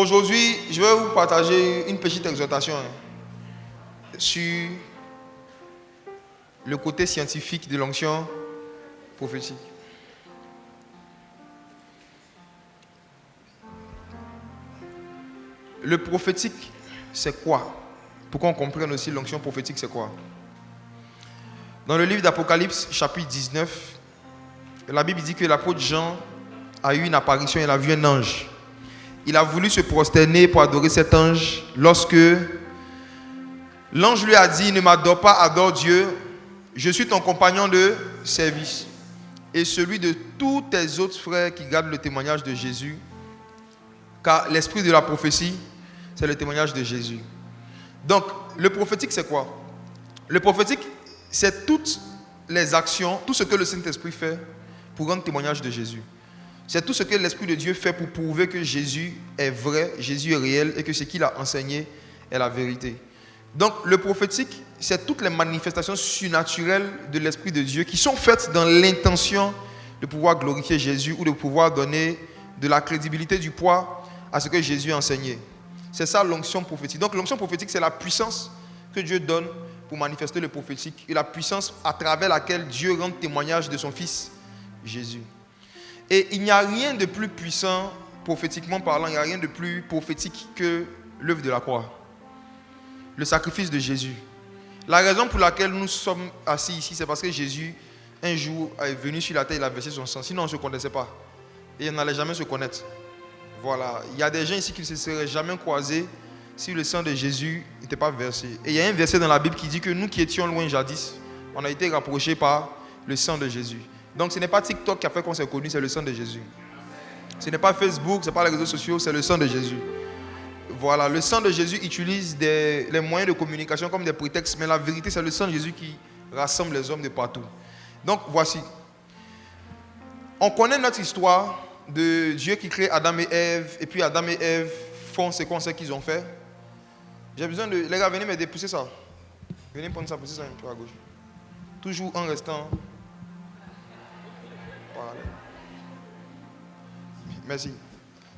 Aujourd'hui, je vais vous partager une petite exhortation sur le côté scientifique de l'onction prophétique. Le prophétique, c'est quoi? Pour qu'on comprenne aussi l'onction prophétique, c'est quoi? Dans le livre d'Apocalypse, chapitre 19, la Bible dit que l'apôtre Jean a eu une apparition, il a vu un ange. Il a voulu se prosterner pour adorer cet ange lorsque l'ange lui a dit: ne m'adore pas, adore Dieu, je suis ton compagnon de service et celui de tous tes autres frères qui gardent le témoignage de Jésus, car l'esprit de la prophétie, c'est le témoignage de Jésus. Donc, le prophétique, c'est quoi? Le prophétique, c'est toutes les actions, tout ce que le Saint-Esprit fait pour rendre témoignage de Jésus. C'est tout ce que l'Esprit de Dieu fait pour prouver que Jésus est vrai, Jésus est réel et que ce qu'il a enseigné est la vérité. Donc, le prophétique, c'est toutes les manifestations surnaturelles de l'Esprit de Dieu qui sont faites dans l'intention de pouvoir glorifier Jésus ou de pouvoir donner de la crédibilité, du poids à ce que Jésus a enseigné. C'est ça l'onction prophétique. Donc, l'onction prophétique, c'est la puissance que Dieu donne pour manifester le prophétique et la puissance à travers laquelle Dieu rend témoignage de son Fils Jésus. Et il n'y a rien de plus puissant, prophétiquement parlant, il n'y a rien de plus prophétique que l'œuvre de la croix. Le sacrifice de Jésus. La raison pour laquelle nous sommes assis ici, c'est parce que Jésus, un jour, est venu sur la terre, il a versé son sang. Sinon, on ne se connaissait pas. Et on n'allait jamais se connaître. Voilà. Il y a des gens ici qui ne se seraient jamais croisés si le sang de Jésus n'était pas versé. Et il y a un verset dans la Bible qui dit que nous qui étions loin jadis, on a été rapprochés par le sang de Jésus. Donc ce n'est pas TikTok qui a fait qu'on s'est connus, c'est le sang de Jésus. Ce n'est pas Facebook, ce n'est pas les réseaux sociaux, c'est le sang de Jésus. Voilà, le sang de Jésus utilise les moyens de communication comme des prétextes, mais la vérité, c'est le sang de Jésus qui rassemble les hommes de partout. Donc voici. On connaît notre histoire de Dieu qui crée Adam et Ève, et puis Adam et Ève font ce qu'on sait qu'ils ont fait. J'ai besoin de... Les gars, venez m'aider, poussez ça. Venez prendre ça, poussez ça un peu à gauche. Toujours en restant... Voilà. Merci.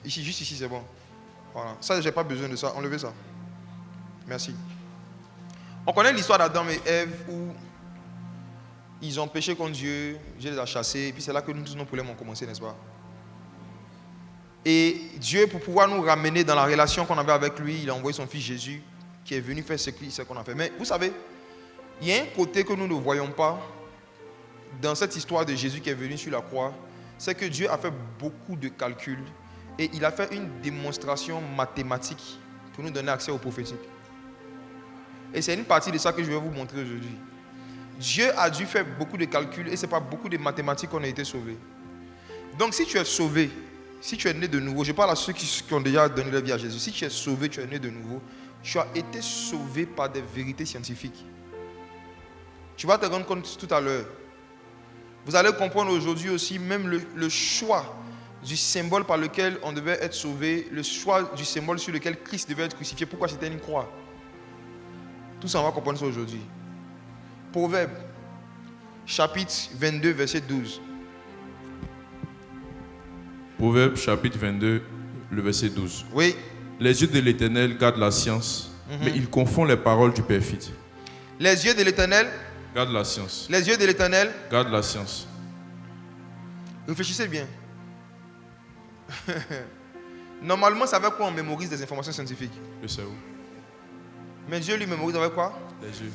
Ici, juste ici, c'est bon. Voilà. Ça, j'ai pas besoin de ça. Enlevez ça. Merci. On connaît l'histoire d'Adam et Ève où ils ont péché contre Dieu, Dieu les a chassés, et puis c'est là que nous tous nos problèmes ont commencé, n'est-ce pas? Et Dieu, pour pouvoir nous ramener dans la relation qu'on avait avec lui, il a envoyé son fils Jésus, qui est venu faire ce qu'on a fait. Mais vous savez, il y a un côté que nous ne voyons pas dans cette histoire de Jésus qui est venu sur la croix, c'est que Dieu a fait beaucoup de calculs et il a fait une démonstration mathématique pour nous donner accès au prophétique. Et c'est une partie de ça que je vais vous montrer aujourd'hui. Dieu a dû faire beaucoup de calculs et ce n'est pas beaucoup de mathématiques qu'on a été sauvés. Donc si tu es sauvé, si tu es né de nouveau, je parle à ceux qui ont déjà donné leur vie à Jésus, si tu es sauvé, tu es né de nouveau, tu as été sauvé par des vérités scientifiques. Tu vas te rendre compte tout à l'heure. Vous allez comprendre aujourd'hui aussi même le choix du symbole par lequel on devait être sauvé, le choix du symbole sur lequel Christ devait être crucifié, pourquoi c'était une croix. Tout ça, on va comprendre ça aujourd'hui. Proverbe, chapitre 22, verset 12. Proverbe, chapitre 22, le verset 12. Oui. Les yeux de l'Éternel gardent la science, mais ils confondent les paroles du perfide. Les yeux de l'Éternel gardent la science. Les yeux de l'Éternel gardent la science. Réfléchissez bien. Normalement, c'est avec quoi on mémorise des informations scientifiques? Le cerveau. Mais Dieu lui mémorise avec quoi? Les yeux.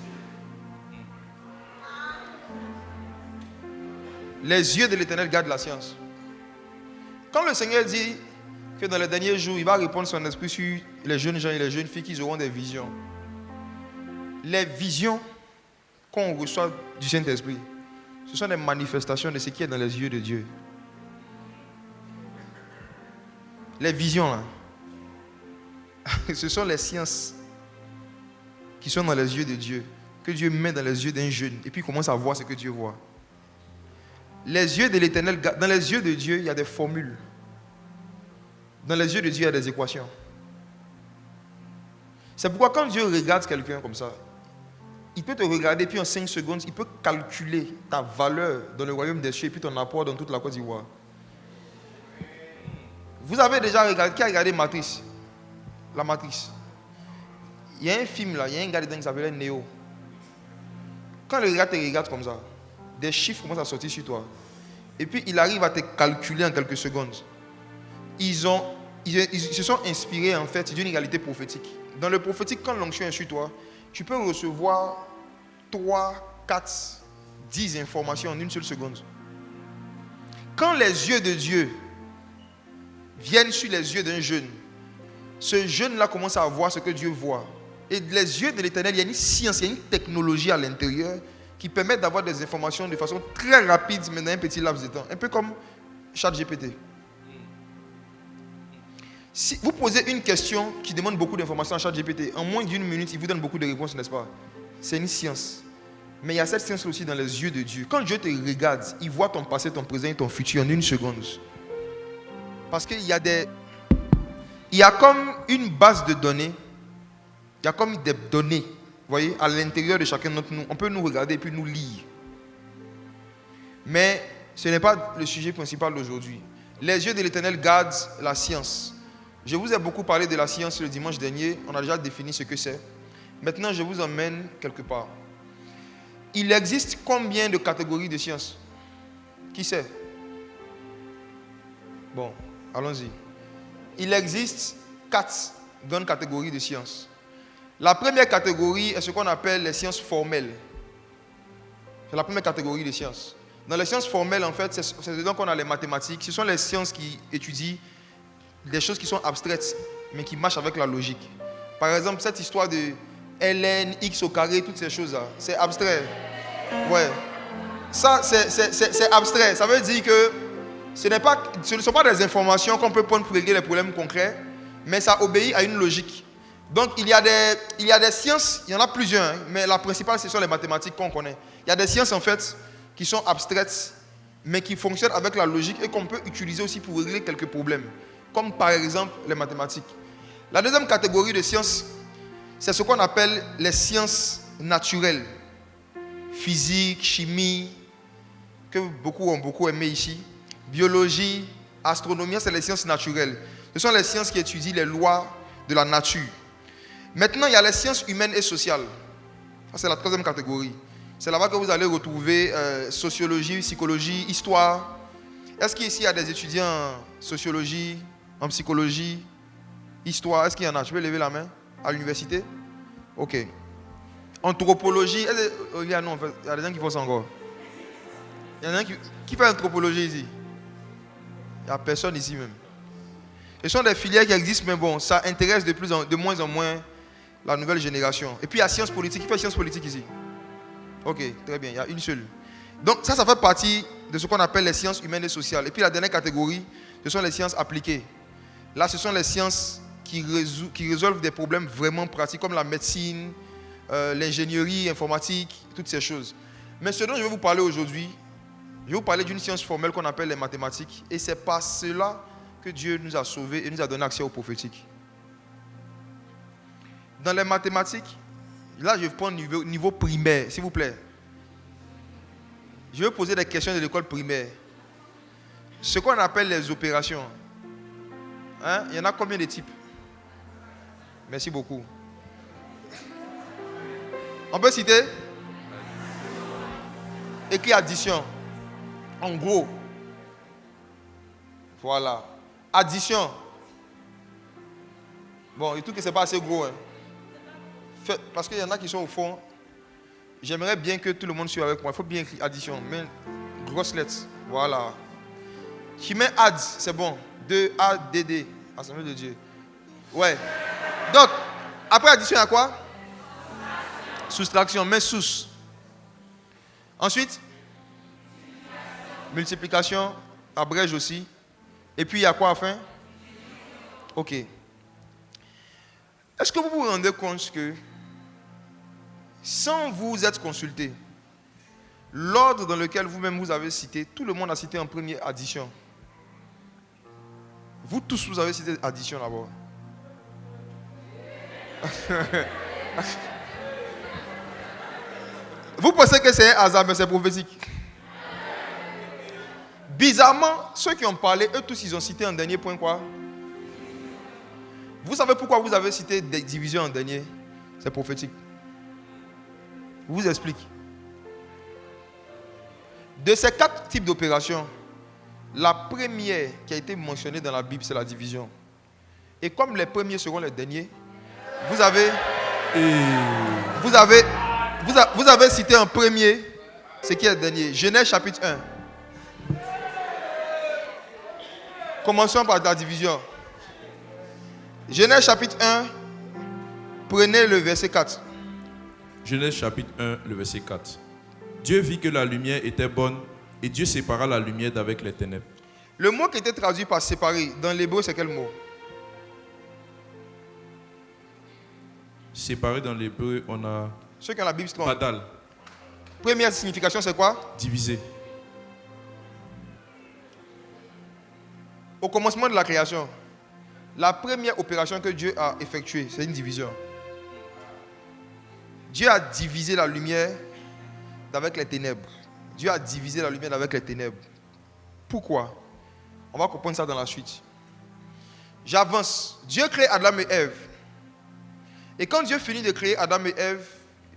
Les yeux de l'Éternel gardent la science. Quand le Seigneur dit que dans les derniers jours, il va répondre son esprit sur les jeunes gens et les jeunes filles qui auront des visions. Les visions qu'on reçoit du Saint-Esprit, ce sont des manifestations de ce qui est dans les yeux de Dieu. Les visions, là, ce sont les sciences qui sont dans les yeux de Dieu, que Dieu met dans les yeux d'un jeune, et puis il commence à voir ce que Dieu voit. Les yeux de l'Éternel, dans les yeux de Dieu, il y a des formules. Dans les yeux de Dieu, il y a des équations. C'est pourquoi quand Dieu regarde quelqu'un comme ça, il peut te regarder, puis en 5 secondes, il peut calculer ta valeur dans le royaume des cieux, et puis ton apport dans toute la Côte d'Ivoire. Vous avez déjà regardé, qui a regardé Matrice? La Matrice. Il y a un film là, il y a un gars dedans qui s'appelle Neo. Quand le gars te regarde comme ça, des chiffres commencent à sortir sur toi. Et puis il arrive à te calculer en quelques secondes. Ils se sont inspirés en fait d'une réalité prophétique. Dans le prophétique, quand l'onction est sur toi, tu peux recevoir 3, 4, 10 informations en une seule seconde. Quand les yeux de Dieu viennent sur les yeux d'un jeune, ce jeune-là commence à voir ce que Dieu voit. Et les yeux de l'Éternel, il y a une science, il y a une technologie à l'intérieur qui permet d'avoir des informations de façon très rapide, mais dans un petit laps de temps. Un peu comme ChatGPT. Si vous posez une question qui demande beaucoup d'informations à ChatGPT, en moins d'une minute, il vous donne beaucoup de réponses, n'est-ce pas? C'est une science. Mais il y a cette science aussi dans les yeux de Dieu. Quand Dieu te regarde, il voit ton passé, ton présent et ton futur en une seconde. Parce qu'il y a il y a comme une base de données. Il y a comme des données, vous voyez, à l'intérieur de chacun d'entre nous. On peut nous regarder et puis nous lire. Mais ce n'est pas le sujet principal d'aujourd'hui. Les yeux de l'Éternel gardent la science. Je vous ai beaucoup parlé de la science le dimanche dernier. On a déjà défini ce que c'est. Maintenant, je vous emmène quelque part. Il existe combien de catégories de sciences? Qui sait? Bon, allons-y. Il existe 4 grandes catégories de sciences. La première catégorie est ce qu'on appelle les sciences formelles. C'est la première catégorie de sciences. Dans les sciences formelles, en fait, c'est dedans qu'on a les mathématiques. Ce sont les sciences qui étudient des choses qui sont abstraites, mais qui marchent avec la logique. Par exemple, cette histoire de ln, x au carré, toutes ces choses-là, c'est abstrait. Ouais. Ça, c'est abstrait. Ça veut dire que ce ne sont pas des informations qu'on peut prendre pour régler les problèmes concrets, mais ça obéit à une logique. Donc, il y a des sciences, il y en a plusieurs, hein, mais la principale, ce sont les mathématiques qu'on connaît. Il y a des sciences, en fait, qui sont abstraites, mais qui fonctionnent avec la logique et qu'on peut utiliser aussi pour régler quelques problèmes, comme par exemple les mathématiques. La deuxième catégorie de sciences, c'est ce qu'on appelle les sciences naturelles. Physique, chimie, que beaucoup ont aimé ici. Biologie, astronomie, c'est les sciences naturelles. Ce sont les sciences qui étudient les lois de la nature. Maintenant, il y a les sciences humaines et sociales. Ça, c'est la troisième catégorie. C'est là-bas que vous allez retrouver sociologie, psychologie, histoire. Est-ce qu'ici, il y a des étudiants en sociologie, en psychologie, histoire? Est-ce qu'il y en a? Tu peux lever la main à l'université? Ok. Anthropologie. Il y a des gens qui font ça encore. Il y en a qui fait anthropologie ici. Il n'y a personne ici même. Ce sont des filières qui existent, mais bon, ça intéresse de moins en moins la nouvelle génération. Et puis il y a sciences politiques. Qui fait sciences politiques ici? Ok, très bien, il y a une seule. Donc ça fait partie de ce qu'on appelle les sciences humaines et sociales. Et puis la dernière catégorie, ce sont les sciences appliquées. Là, ce sont les sciences qui résolvent des problèmes vraiment pratiques, comme la médecine, l'ingénierie informatique, toutes ces choses. Mais ce dont je vais vous parler aujourd'hui, je vais vous parler d'une science formelle qu'on appelle les mathématiques. Et c'est par cela que Dieu nous a sauvés et nous a donné accès au prophétique. Dans les mathématiques, là je vais prendre niveau primaire, s'il vous plaît. Je vais poser des questions de l'école primaire. Ce qu'on appelle les opérations. Hein? Il y en a combien de types? Merci beaucoup. On peut citer? Écrit addition. En gros. Voilà. Addition. Bon, et tout que ce n'est pas assez gros. Hein. Parce qu'il y en a qui sont au fond. J'aimerais bien que tout le monde suive avec moi. Il faut bien écrire addition. Mais grosse lettre. Voilà. Tu mets add, c'est bon. 2ADD. Assemblée de Dieu. Ouais. Donc, après addition, il y a quoi? Soustraction. Mets sous. Ensuite, multiplication. Abrège aussi. Et puis, il y a quoi enfin? Ok. Est-ce que vous vous rendez compte que, sans vous être consulté, l'ordre dans lequel vous-même vous avez cité, tout le monde a cité en premier addition. Vous tous, vous avez cité addition d'abord. Vous pensez que c'est un hasard, mais c'est prophétique. Bizarrement, ceux qui ont parlé, eux tous, ils ont cité en dernier point quoi? Vous savez pourquoi vous avez cité des divisions en dernier? C'est prophétique. Je vous explique. De ces 4 types d'opérations, la première qui a été mentionnée dans la Bible, c'est la division. Et comme les premiers seront les derniers, vous avez cité un premier, ce qui est le dernier. Genèse chapitre 1. Commençons par la division. Genèse chapitre 1, prenez le verset 4. Genèse chapitre 1, le verset 4. Dieu vit que la lumière était bonne et Dieu sépara la lumière d'avec les ténèbres. Le mot qui était traduit par séparer, dans l'hébreu, c'est quel mot? Séparé dans l'hébreu, on a Ceux qui ont la Bible strong. badal, Première signification, c'est quoi? divisé. Au commencement de la création, la première opération que Dieu a effectuée, c'est une division. Dieu a divisé la lumière d'avec les ténèbres. Dieu a divisé la lumière d'avec les ténèbres. Pourquoi? On va comprendre ça dans la suite. J'avance. Dieu crée Adam et Ève. Et quand Dieu finit de créer Adam et Ève,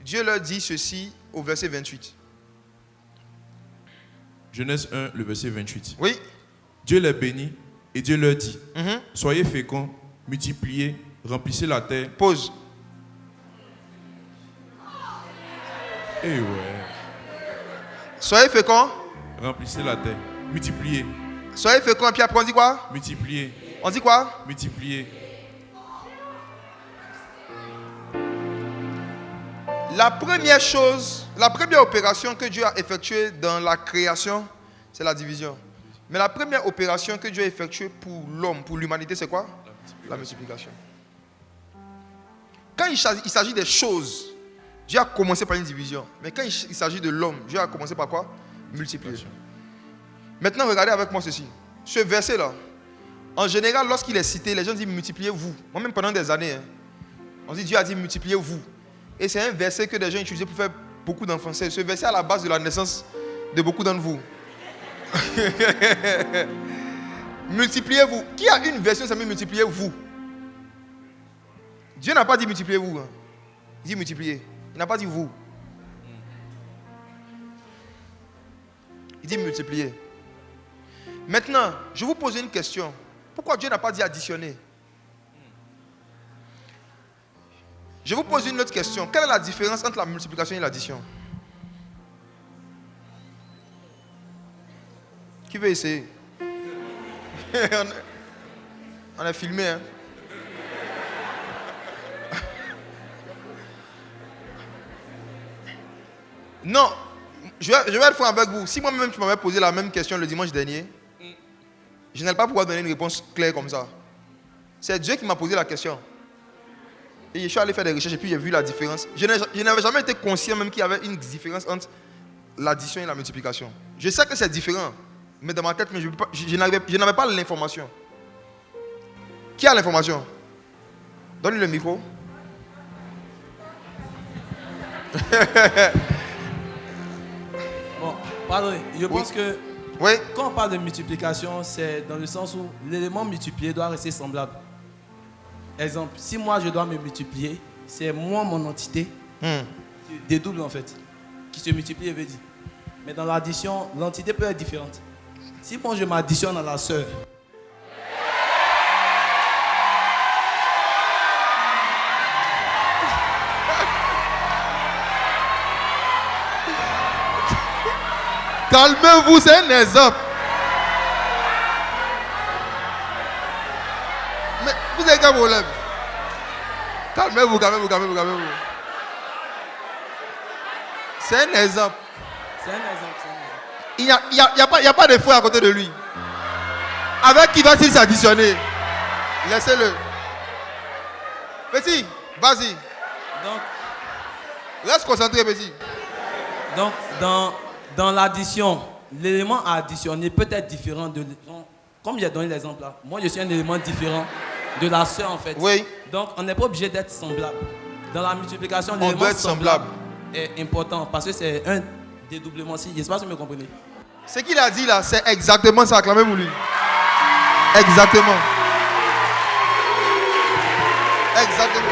Dieu leur dit ceci au verset 28. Genèse 1, le verset 28. Oui. Dieu les bénit et Dieu leur dit, Mhm. soyez féconds, multipliez, remplissez la terre. Pause. Eh ouais. Soyez féconds. Remplissez la terre. Multipliez, Soyez féconds. Et puis après on dit quoi? multipliez, On dit quoi? multipliez. La première chose, la première opération que Dieu a effectuée dans la création, c'est la division. Mais la première opération que Dieu a effectuée pour l'homme, pour l'humanité, c'est quoi? La multiplication. Quand il s'agit des choses, Dieu a commencé par une division. Mais quand il s'agit de l'homme, Dieu a commencé par quoi? Multiplier. Maintenant, regardez avec moi ceci. Ce verset-là, en général, lorsqu'il est cité, les gens disent multipliez-vous. Moi-même, pendant des années, on dit Dieu a dit multipliez-vous. Et c'est un verset que des gens utilisent pour faire beaucoup d'enfants. C'est ce verset à la base de la naissance de beaucoup d'entre vous. Multipliez-vous. Qui a une version, ça met multipliez-vous. Dieu n'a pas dit multipliez-vous. Hein. Il dit multipliez. Il n'a pas dit vous. Il dit multiplier. Maintenant, je vous pose une question. Pourquoi Dieu n'a pas dit additionner? Je vous pose une autre question. Quelle est la différence entre la multiplication et l'addition? Qui veut essayer? On est filmé, hein? Non, je vais être franc avec vous. Si moi-même tu m'avais posé la même question le dimanche dernier, je n'allais pas pouvoir donner une réponse claire comme ça. C'est Dieu qui m'a posé la question. Et je suis allé faire des recherches et puis j'ai vu la différence. Je n'avais jamais été conscient même qu'il y avait une différence entre l'addition et la multiplication. Je sais que c'est différent, mais dans ma tête, mais je n'avais pas l'information. Qui a l'information? Donne-lui le micro. Bon, pardon, je pense que Oui. quand on parle de multiplication, c'est dans le sens où l'élément multiplié doit rester semblable. Exemple, si moi je dois me multiplier, c'est moi mon entité qui dédouble en fait, qui se multiplie et veut dire. Mais dans l'addition, l'entité peut être différente. Si moi je m'additionne à la sœur, Calmez-vous, c'est un exemple. Mais vous avez quel problème? Calmez-vous. C'est un exemple. c'est un exemple. Il n'y a pas de frère à côté de lui. Avec qui va-t-il s'additionner? Laissez-le. Petit, vas-y. Donc, Reste concentré, petit. Donc, dans l'addition, l'élément à additionner peut être différent de... Comme j'ai donné l'exemple là, moi je suis un élément différent de la sœur en fait. Oui. Donc, on n'est pas obligé d'être semblable. Dans la multiplication, On doit l'élément être semblable. est important parce que c'est un dédoublement. Je ne sais pas si vous me comprenez. Ce qu'il a dit là, c'est exactement ça. Acclamez pour lui. Exactement. Exactement.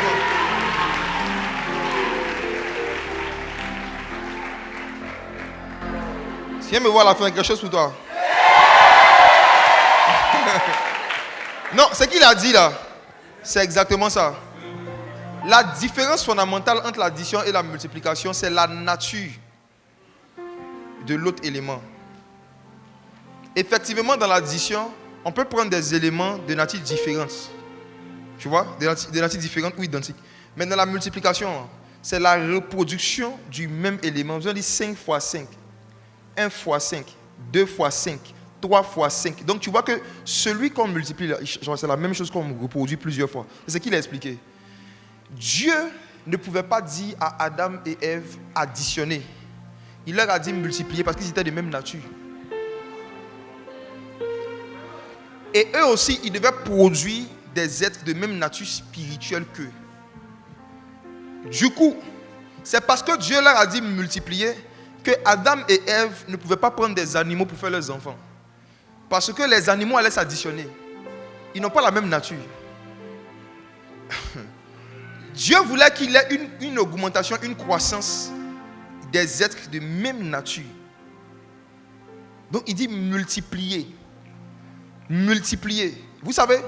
Si tu me voir à la fin, quelque chose pour toi. Non, ce qu'il a dit là, c'est exactement ça. La différence fondamentale entre l'addition et la multiplication, c'est la nature de l'autre élément. Effectivement, dans l'addition, on peut prendre des éléments de nature différente. Tu vois, de nature différente ou identiques. Mais dans la multiplication, c'est la reproduction du même élément. Vous avez dit 5 fois 5. 1 fois 5. 2 fois 5. 3 fois 5. Donc tu vois que celui qu'on multiplie, c'est la même chose qu'on reproduit plusieurs fois. C'est ce qu'il a expliqué. Dieu ne pouvait pas dire à Adam et Ève additionner. Il leur a dit multiplier parce qu'ils étaient de même nature. Et eux aussi, ils devaient produire des êtres de même nature spirituelle qu'eux. Du coup, c'est parce que Dieu leur a dit multiplier que Adam et Ève ne pouvaient pas prendre des animaux pour faire leurs enfants. Parce que les animaux allaient s'additionner. Ils n'ont pas la même nature. Dieu voulait qu'il y ait une augmentation, une croissance des êtres de même nature. Donc il dit multiplier. Multiplier. Vous savez,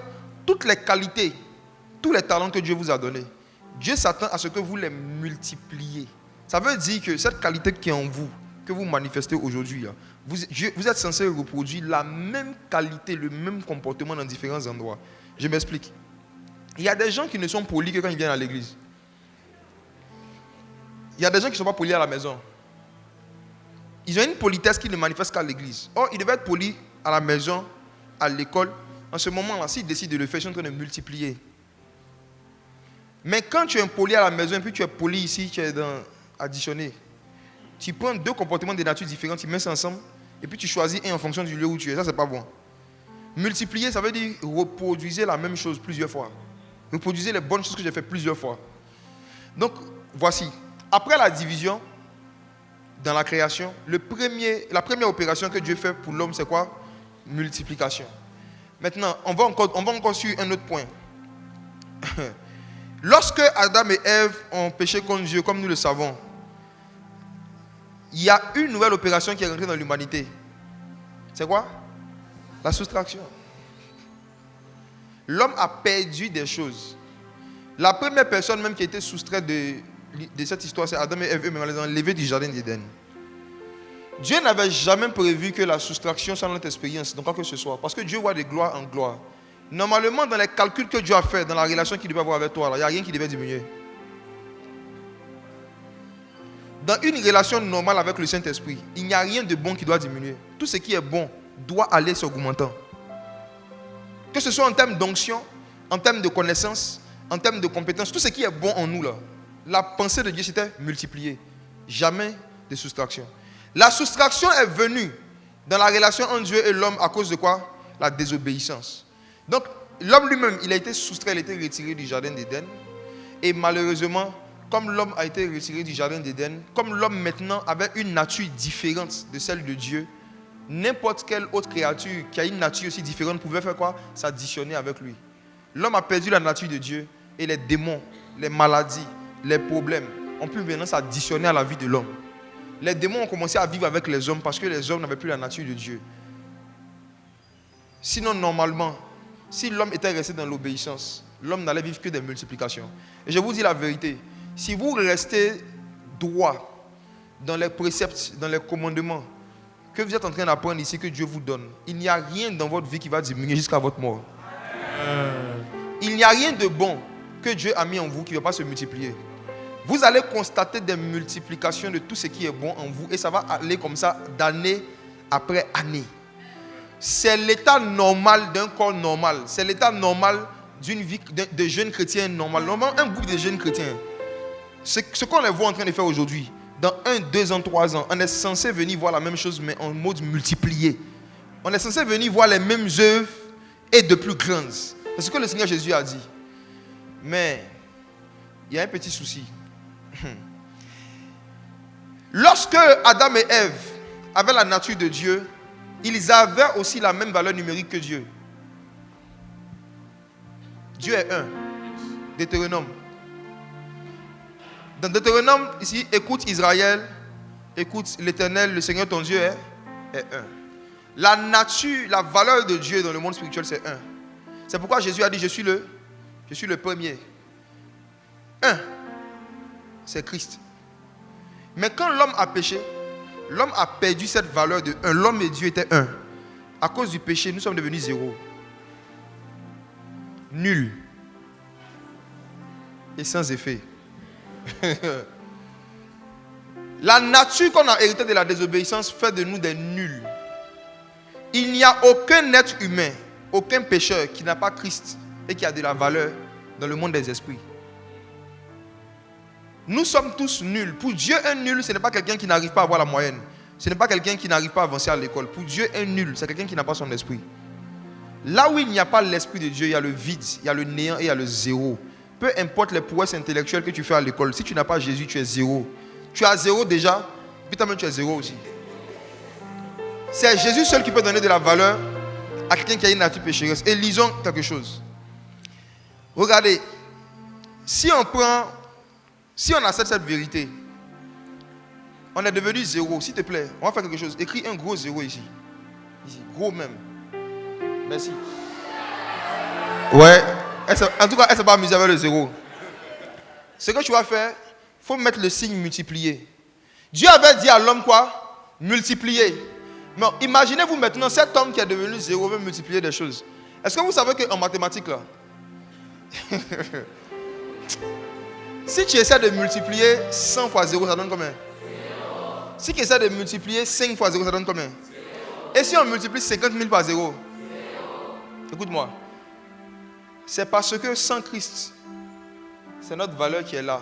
toutes les qualités, tous les talents que Dieu vous a donnés, Dieu s'attend à ce que vous les multipliez. Ça veut dire que cette qualité qui est en vous, que vous manifestez aujourd'hui, vous êtes censé reproduire la même qualité, le même comportement dans différents endroits. Je m'explique. Il y a des gens qui ne sont polis que quand ils viennent à l'église. Il y a des gens qui ne sont pas polis à la maison. Ils ont une politesse qui ne manifeste qu'à l'église. Or, ils devaient être polis à la maison, à l'école. En ce moment-là, s'ils décident de le faire, ils sont en train de multiplier. Mais quand tu es poli à la maison et puis tu es poli ici, tu es additionné. Tu prends deux comportements de nature différentes, tu mets ça ensemble et puis tu choisis un en fonction du lieu où tu es. Ça, c'est pas bon. Multiplier, ça veut dire reproduire la même chose plusieurs fois. Reproduire les bonnes choses que j'ai fait plusieurs fois. Donc, voici. Après la division, dans la création, la première opération que Dieu fait pour l'homme, c'est quoi? Multiplication. Maintenant, on va encore sur un autre point. Lorsque Adam et Ève ont péché contre Dieu, comme nous le savons, il y a une nouvelle opération qui est rentrée dans l'humanité. C'est quoi? La soustraction. L'homme a perdu des choses. La première personne même qui a été soustraite de cette histoire, c'est Adam et Ève eux-mêmes. Les ont enlevés du jardin d'Éden. Dieu n'avait jamais prévu que la soustraction soit notre expérience, donc quoi que ce soit. Parce que Dieu voit de gloire en gloire. Normalement, dans les calculs que Dieu a fait, dans la relation qu'il devait avoir avec toi, il n'y a rien qui devait diminuer. Dans une relation normale avec le Saint-Esprit, il n'y a rien de bon qui doit diminuer. Tout ce qui est bon doit aller s'augmentant. Que ce soit en termes d'onction, en termes de connaissance, en termes de compétences, tout ce qui est bon en nous, là, la pensée de Dieu c'était multiplier. Jamais de soustraction. La soustraction est venue dans la relation entre Dieu et l'homme à cause de quoi? La désobéissance. Donc, l'homme lui-même, il a été soustrait, il a été retiré du jardin d'Éden. Et malheureusement, comme l'homme a été retiré du jardin d'Éden, comme l'homme maintenant avait une nature différente de celle de Dieu, n'importe quelle autre créature qui a une nature aussi différente pouvait faire quoi? S'additionner avec lui. L'homme a perdu la nature de Dieu et les démons, les maladies, les problèmes ont pu maintenant s'additionner à la vie de l'homme. Les démons ont commencé à vivre avec les hommes parce que les hommes n'avaient plus la nature de Dieu. Sinon, normalement, si l'homme était resté dans l'obéissance, l'homme n'allait vivre que des multiplications. Et je vous dis la vérité, si vous restez droit dans les préceptes, dans les commandements que vous êtes en train d'apprendre ici, que Dieu vous donne, il n'y a rien dans votre vie qui va diminuer jusqu'à votre mort. Il n'y a rien de bon que Dieu a mis en vous qui ne va pas se multiplier. Vous allez constater des multiplications de tout ce qui est bon en vous et ça va aller comme ça d'année après année. C'est l'état normal d'un corps normal. C'est l'état normal d'une vie de jeunes chrétiens normal. Normalement, un groupe de jeunes chrétiens, ce qu'on les voit en train de faire aujourd'hui, dans 1, 2 ans, 3 ans, on est censé venir voir la même chose mais en mode multiplié. On est censé venir voir les mêmes œuvres et de plus grandes. C'est ce que le Seigneur Jésus a dit. Mais il y a un petit souci. Lorsque Adam et Ève avaient la nature de Dieu, ils avaient aussi la même valeur numérique que Dieu. Dieu est un. Deutéronome. Dans Deutéronome, ici, écoute Israël, écoute l'Éternel, le Seigneur ton Dieu est un. La nature, la valeur de Dieu dans le monde spirituel, c'est un. C'est pourquoi Jésus a dit, je suis le premier. Un, c'est Christ. Mais quand l'homme a péché, l'homme a perdu cette valeur de un. L'homme et Dieu étaient un. À cause du péché, nous sommes devenus zéro. Nul. Et sans effet. La nature qu'on a héritée de la désobéissance fait de nous des nuls. Il n'y a aucun être humain, aucun pécheur qui n'a pas Christ et qui a de la valeur dans le monde des esprits. Nous sommes tous nuls. Pour Dieu, un nul, ce n'est pas quelqu'un qui n'arrive pas à avoir la moyenne. Ce n'est pas quelqu'un qui n'arrive pas à avancer à l'école. Pour Dieu, un nul, c'est quelqu'un qui n'a pas son esprit. Là où il n'y a pas l'esprit de Dieu, il y a le vide, il y a le néant et il y a le zéro. Peu importe les prouesses intellectuelles que tu fais à l'école, si tu n'as pas Jésus, tu es zéro. Tu as zéro déjà, puis toi-même tu es zéro aussi. C'est Jésus seul qui peut donner de la valeur à quelqu'un qui a une nature pécheresse. Et lisons quelque chose. Regardez, si on accepte cette vérité, on est devenu zéro. S'il te plaît, on va faire quelque chose. Écris un gros zéro ici. Ici, gros même. Merci. Ouais. En tout cas, elle ne s'est pas amusée avec le zéro. Ce que tu vas faire, il faut mettre le signe multiplié. Dieu avait dit à l'homme quoi? Multiplier. Mais imaginez-vous maintenant, cet homme qui est devenu zéro veut multiplier des choses. Est-ce que vous savez qu'en mathématiques, là, si tu essaies de multiplier 100 fois 0, ça donne combien? Si tu essaies de multiplier 5 fois 0, ça donne combien? Et si on multiplie 50 000 par 0? Écoute-moi. C'est parce que sans Christ, c'est notre valeur qui est là.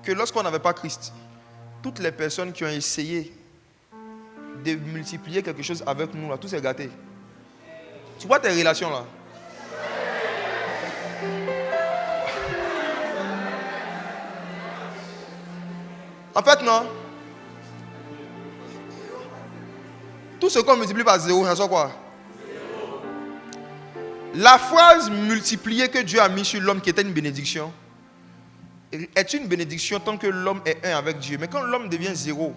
Que lorsqu'on n'avait pas Christ, toutes les personnes qui ont essayé de multiplier quelque chose avec nous, là, tout s'est gâté. Tu vois tes relations là? En fait, non. Tout ce qu'on multiplie par 0, ça sort quoi? La phrase multipliée que Dieu a mis sur l'homme qui était une bénédiction est une bénédiction tant que l'homme est un avec Dieu. Mais quand l'homme devient 0,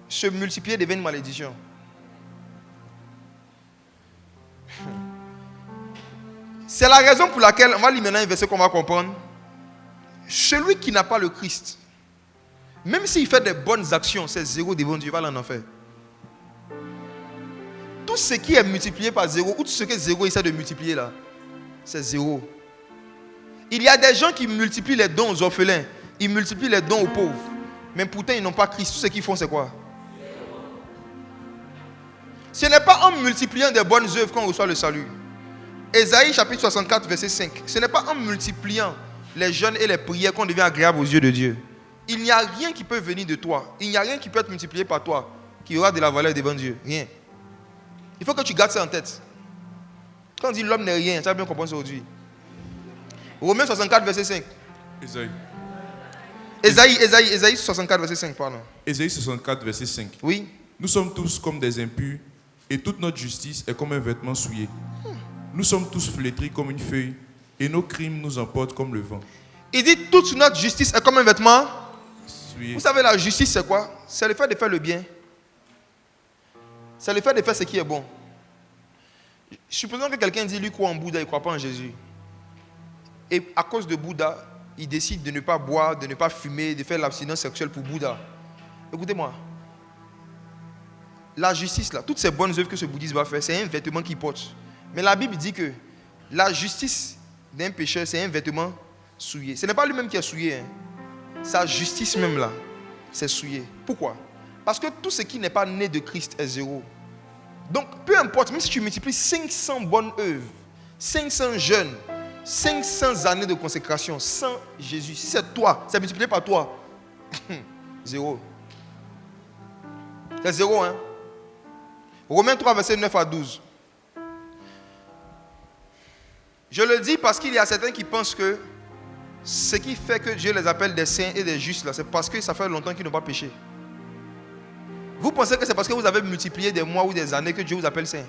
se multiplier devient une malédiction. C'est la raison pour laquelle, on va lire maintenant un verset qu'on va comprendre. Celui qui n'a pas le Christ, même s'il fait des bonnes actions, c'est 0 devant Dieu, il va en enfer. Tout ce qui est multiplié par 0, ou tout ce que 0 essaie de multiplier là, c'est 0. Il y a des gens qui multiplient les dons aux orphelins, ils multiplient les dons aux pauvres, mais pourtant ils n'ont pas Christ. Tout ce qu'ils font, c'est quoi? Ce n'est pas en multipliant des bonnes œuvres qu'on reçoit le salut. Ésaïe chapitre 64, verset 5. Ce n'est pas en multipliant les jeûnes et les prières qu'on devient agréable aux yeux de Dieu. Il n'y a rien qui peut venir de toi. Il n'y a rien qui peut être multiplié par toi qui aura de la valeur devant Dieu. Rien. Il faut que tu gardes ça en tête. Quand on dit l'homme n'est rien, tu vas bien comprendre ça aujourd'hui. Romains 64, verset 5. Ésaïe 64, verset 5, pardon. Ésaïe 64, verset 5. Oui. Nous sommes tous comme des impurs, et toute notre justice est comme un vêtement souillé. Nous sommes tous flétris comme une feuille, et nos crimes nous emportent comme le vent. Il dit toute notre justice est comme un vêtement souillé. Vous savez, la justice, c'est quoi? C'est le fait de faire le bien. C'est le fait de faire ce qui est bon. Supposons que quelqu'un dit lui croit en Bouddha, il ne croit pas en Jésus. Et à cause de Bouddha, il décide de ne pas boire, de ne pas fumer, de faire l'abstinence sexuelle pour Bouddha. Écoutez-moi. La justice, là, toutes ces bonnes œuvres que ce bouddhiste va faire, c'est un vêtement qu'il porte. Mais la Bible dit que la justice d'un pécheur, c'est un vêtement souillé. Ce n'est pas lui-même qui est souillé. Hein. Sa justice même là, c'est souillé. Pourquoi? Parce que tout ce qui n'est pas né de Christ est 0. Donc, peu importe, même si tu multiplies 500 bonnes œuvres, 500 jeûnes, 500 années de consécration sans Jésus, si c'est toi, c'est multiplié par toi, 0. C'est 0, hein? Romains 3, verset 9 à 12. Je le dis parce qu'il y a certains qui pensent que ce qui fait que Dieu les appelle des saints et des justes, là, c'est parce que ça fait longtemps qu'ils n'ont pas péché. Vous pensez que c'est parce que vous avez multiplié des mois ou des années que Dieu vous appelle saint?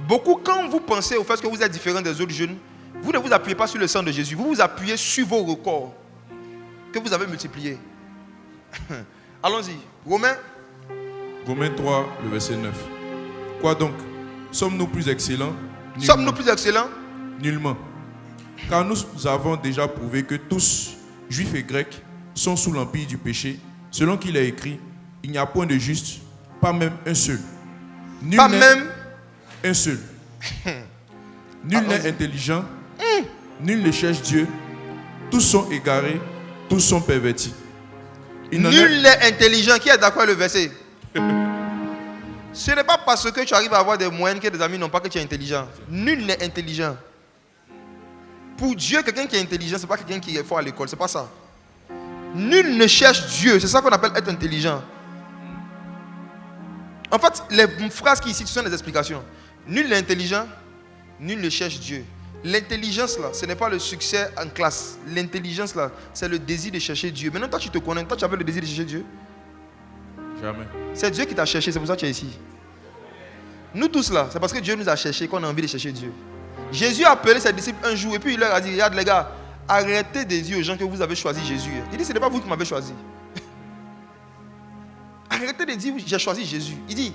Beaucoup, quand vous pensez au fait que vous êtes différent des autres jeunes, vous ne vous appuyez pas sur le sang de Jésus, vous vous appuyez sur vos records que vous avez multipliés. Allons-y. Romains 3, le verset 9. Quoi donc? Sommes-nous plus excellents? Sommes-nous plus excellents? Nullement. Car nous avons déjà prouvé que tous, juifs et grecs, sont sous l'empire du péché, selon qu'il est écrit, il n'y a point de juste, pas même un seul. Nul Pas même un seul. Nul n'est intelligent, nul ne cherche Dieu, tous sont égarés, tous sont pervertis. Nul n'est intelligent. Qui est d'accord avec le verset? Ce n'est pas parce que tu arrives à avoir des moyens que des amis n'ont pas que tu es intelligent. Nul n'est intelligent. Pour Dieu, quelqu'un qui est intelligent, ce n'est pas quelqu'un qui est fort à l'école. Ce n'est pas ça. Nul ne cherche Dieu. C'est ça qu'on appelle être intelligent. En fait, les phrases qui ici, ce sont des explications. Nul n'est intelligent, nul ne cherche Dieu. L'intelligence là, ce n'est pas le succès en classe. L'intelligence là, c'est le désir de chercher Dieu. Maintenant, toi tu te connais, toi tu avais le désir de chercher Dieu? Jamais. C'est Dieu qui t'a cherché, c'est pour ça que tu es ici. Nous tous là, c'est parce que Dieu nous a cherché qu'on a envie de chercher Dieu. Jésus a appelé ses disciples un jour et puis il leur a dit, regarde les gars, arrêtez de dire aux gens que vous avez choisi Jésus. Il dit, ce n'est pas vous qui m'avez choisi. Arrêtez de dire, j'ai choisi Jésus. Il dit,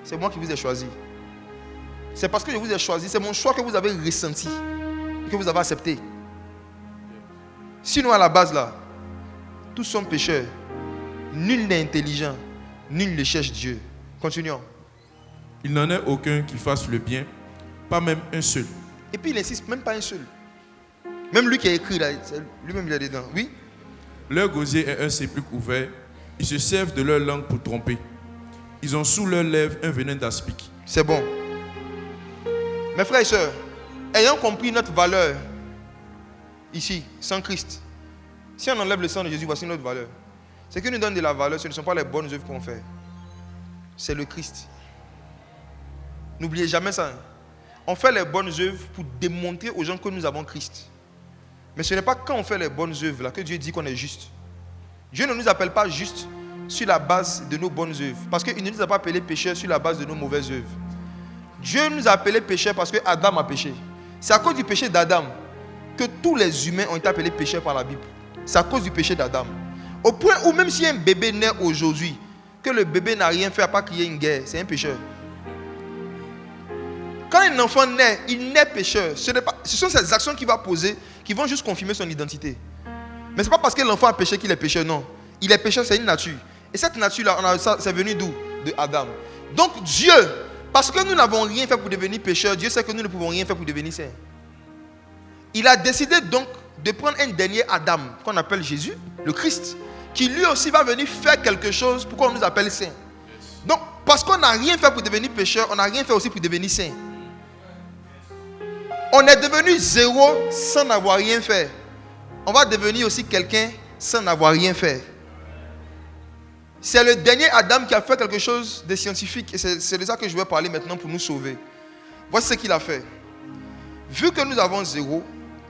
c'est moi qui vous ai choisi. C'est parce que je vous ai choisi, c'est mon choix que vous avez ressenti et que vous avez accepté. Sinon à la base là, tous sont pécheurs. Nul n'est intelligent, nul ne cherche Dieu. Continuons. Il n'en est aucun qui fasse le bien, pas même un seul. Et puis il insiste, même pas un seul. Même lui qui a écrit là, lui-même il est dedans. Oui. Leur gosier est un sépulcre ouvert. Ils se servent de leur langue pour tromper. Ils ont sous leurs lèvres un venin d'aspic. C'est bon. Mes frères et sœurs, ayant compris notre valeur ici, sans Christ, si on enlève le sang de Jésus, voici notre valeur. Ce qui nous donne de la valeur, ce ne sont pas les bonnes œuvres qu'on fait. C'est le Christ. N'oubliez jamais ça. On fait les bonnes œuvres pour démontrer aux gens que nous avons Christ. Mais ce n'est pas quand on fait les bonnes œuvres là que Dieu dit qu'on est juste. Dieu ne nous appelle pas juste sur la base de nos bonnes œuvres. Parce qu'il ne nous a pas appelés pécheurs sur la base de nos mauvaises œuvres. Dieu nous a appelés pécheurs parce que Adam a péché. C'est à cause du péché d'Adam que tous les humains ont été appelés pécheurs par la Bible. C'est à cause du péché d'Adam. Au point où même si un bébé naît aujourd'hui, que le bébé n'a rien fait à part crier une guerre, c'est un pécheur. Quand un enfant naît, il naît pécheur. Ce sont ces actions qu'il va poser qui vont juste confirmer son identité. Mais ce n'est pas parce que l'enfant a péché qu'il est pécheur, non. Il est pécheur, c'est une nature. Et cette nature-là, c'est venu d'où? De Adam. Donc Dieu, parce que nous n'avons rien fait pour devenir pécheurs, Dieu sait que nous ne pouvons rien faire pour devenir saints. Il a décidé donc de prendre un dernier Adam, qu'on appelle Jésus, le Christ, qui lui aussi va venir faire quelque chose pour qu'on nous appelle saints. Donc, parce qu'on n'a rien fait pour devenir pécheur, on n'a rien fait aussi pour devenir saint. On est devenu zéro sans n'avoir rien fait. On va devenir aussi quelqu'un sans n'avoir rien fait. C'est le dernier Adam qui a fait quelque chose de scientifique. Et c'est de ça que je vais parler maintenant pour nous sauver. Voici ce qu'il a fait. Vu que nous avons zéro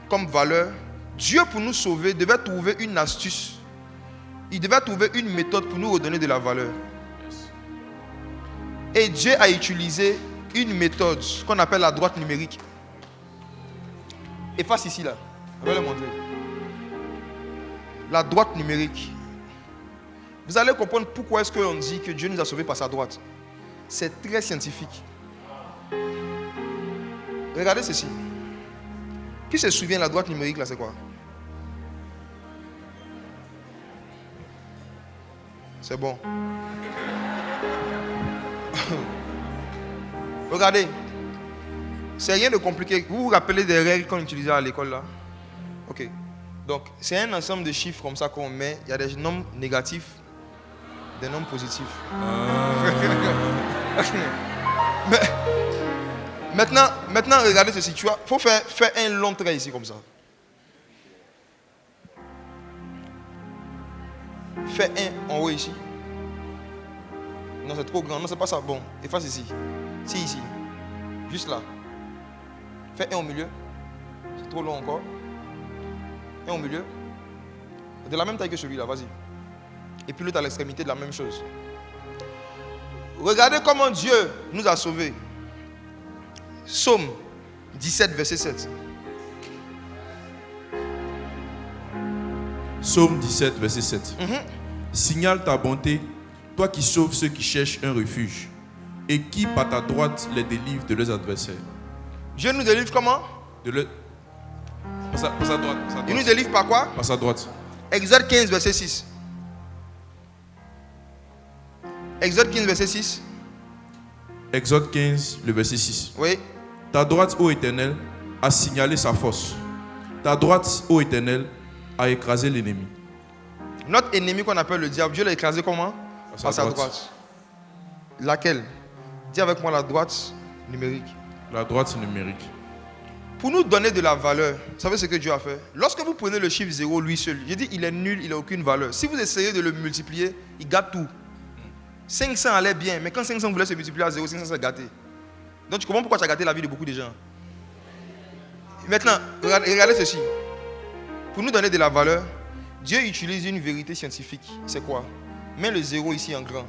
comme valeur, Dieu pour nous sauver devait trouver une astuce. Il devait trouver une méthode pour nous redonner de la valeur. Et Dieu a utilisé une méthode qu'on appelle la droite numérique. Efface ici là. Je vais le montrer. La droite numérique. Vous allez comprendre pourquoi est-ce qu'on dit que Dieu nous a sauvés par sa droite. C'est très scientifique. Regardez ceci. Qui se souvient de la droite numérique là, c'est quoi? C'est bon. Regardez. C'est rien de compliqué. Vous vous rappelez des règles qu'on utilisait à l'école là? Ok. Donc, c'est un ensemble de chiffres comme ça qu'on met. Il y a des nombres négatifs, des nombres positifs. Mais, maintenant, regardez ceci. Il faut faire un long trait ici comme ça. Fais un en haut ici. Non, c'est trop grand. Non, c'est pas ça. Bon, efface ici. Si, ici. Juste là. Fais un au milieu. C'est trop long encore. Un au milieu. De la même taille que celui-là, vas-y. Et puis l'autre à l'extrémité de la même chose. Regardez comment Dieu nous a sauvés. Psaume 17, verset 7. Psaume 17, verset 7. Signale ta bonté, toi qui sauves ceux qui cherchent un refuge et qui, par ta droite, les délivre de leurs adversaires. Dieu nous délivre comment? Par sa droite. Il nous délivre par quoi? Par sa droite. Exode 15, verset 6. Exode 15, verset 6. Exode 15, le verset 6. Oui. Ta droite, ô Éternel, a signalé sa force. Ta droite, ô Éternel, a écrasé l'ennemi. Notre ennemi qu'on appelle le diable, Dieu l'a écrasé comment? Par sa droite. Laquelle? Dis avec moi la droite numérique. La droite numérique. Pour nous donner de la valeur, vous savez ce que Dieu a fait? Lorsque vous prenez le chiffre 0, lui seul, j'ai dit il est nul, il n'a aucune valeur. Si vous essayez de le multiplier, il gâte tout. 500 allait bien, mais quand 500 voulait se multiplier à 0, 500 s'est gâté. Donc tu comprends pourquoi tu as gâté la vie de beaucoup de gens. Maintenant, regardez ceci. Pour nous donner de la valeur, Dieu utilise une vérité scientifique. C'est quoi? Mets le 0 ici en grand.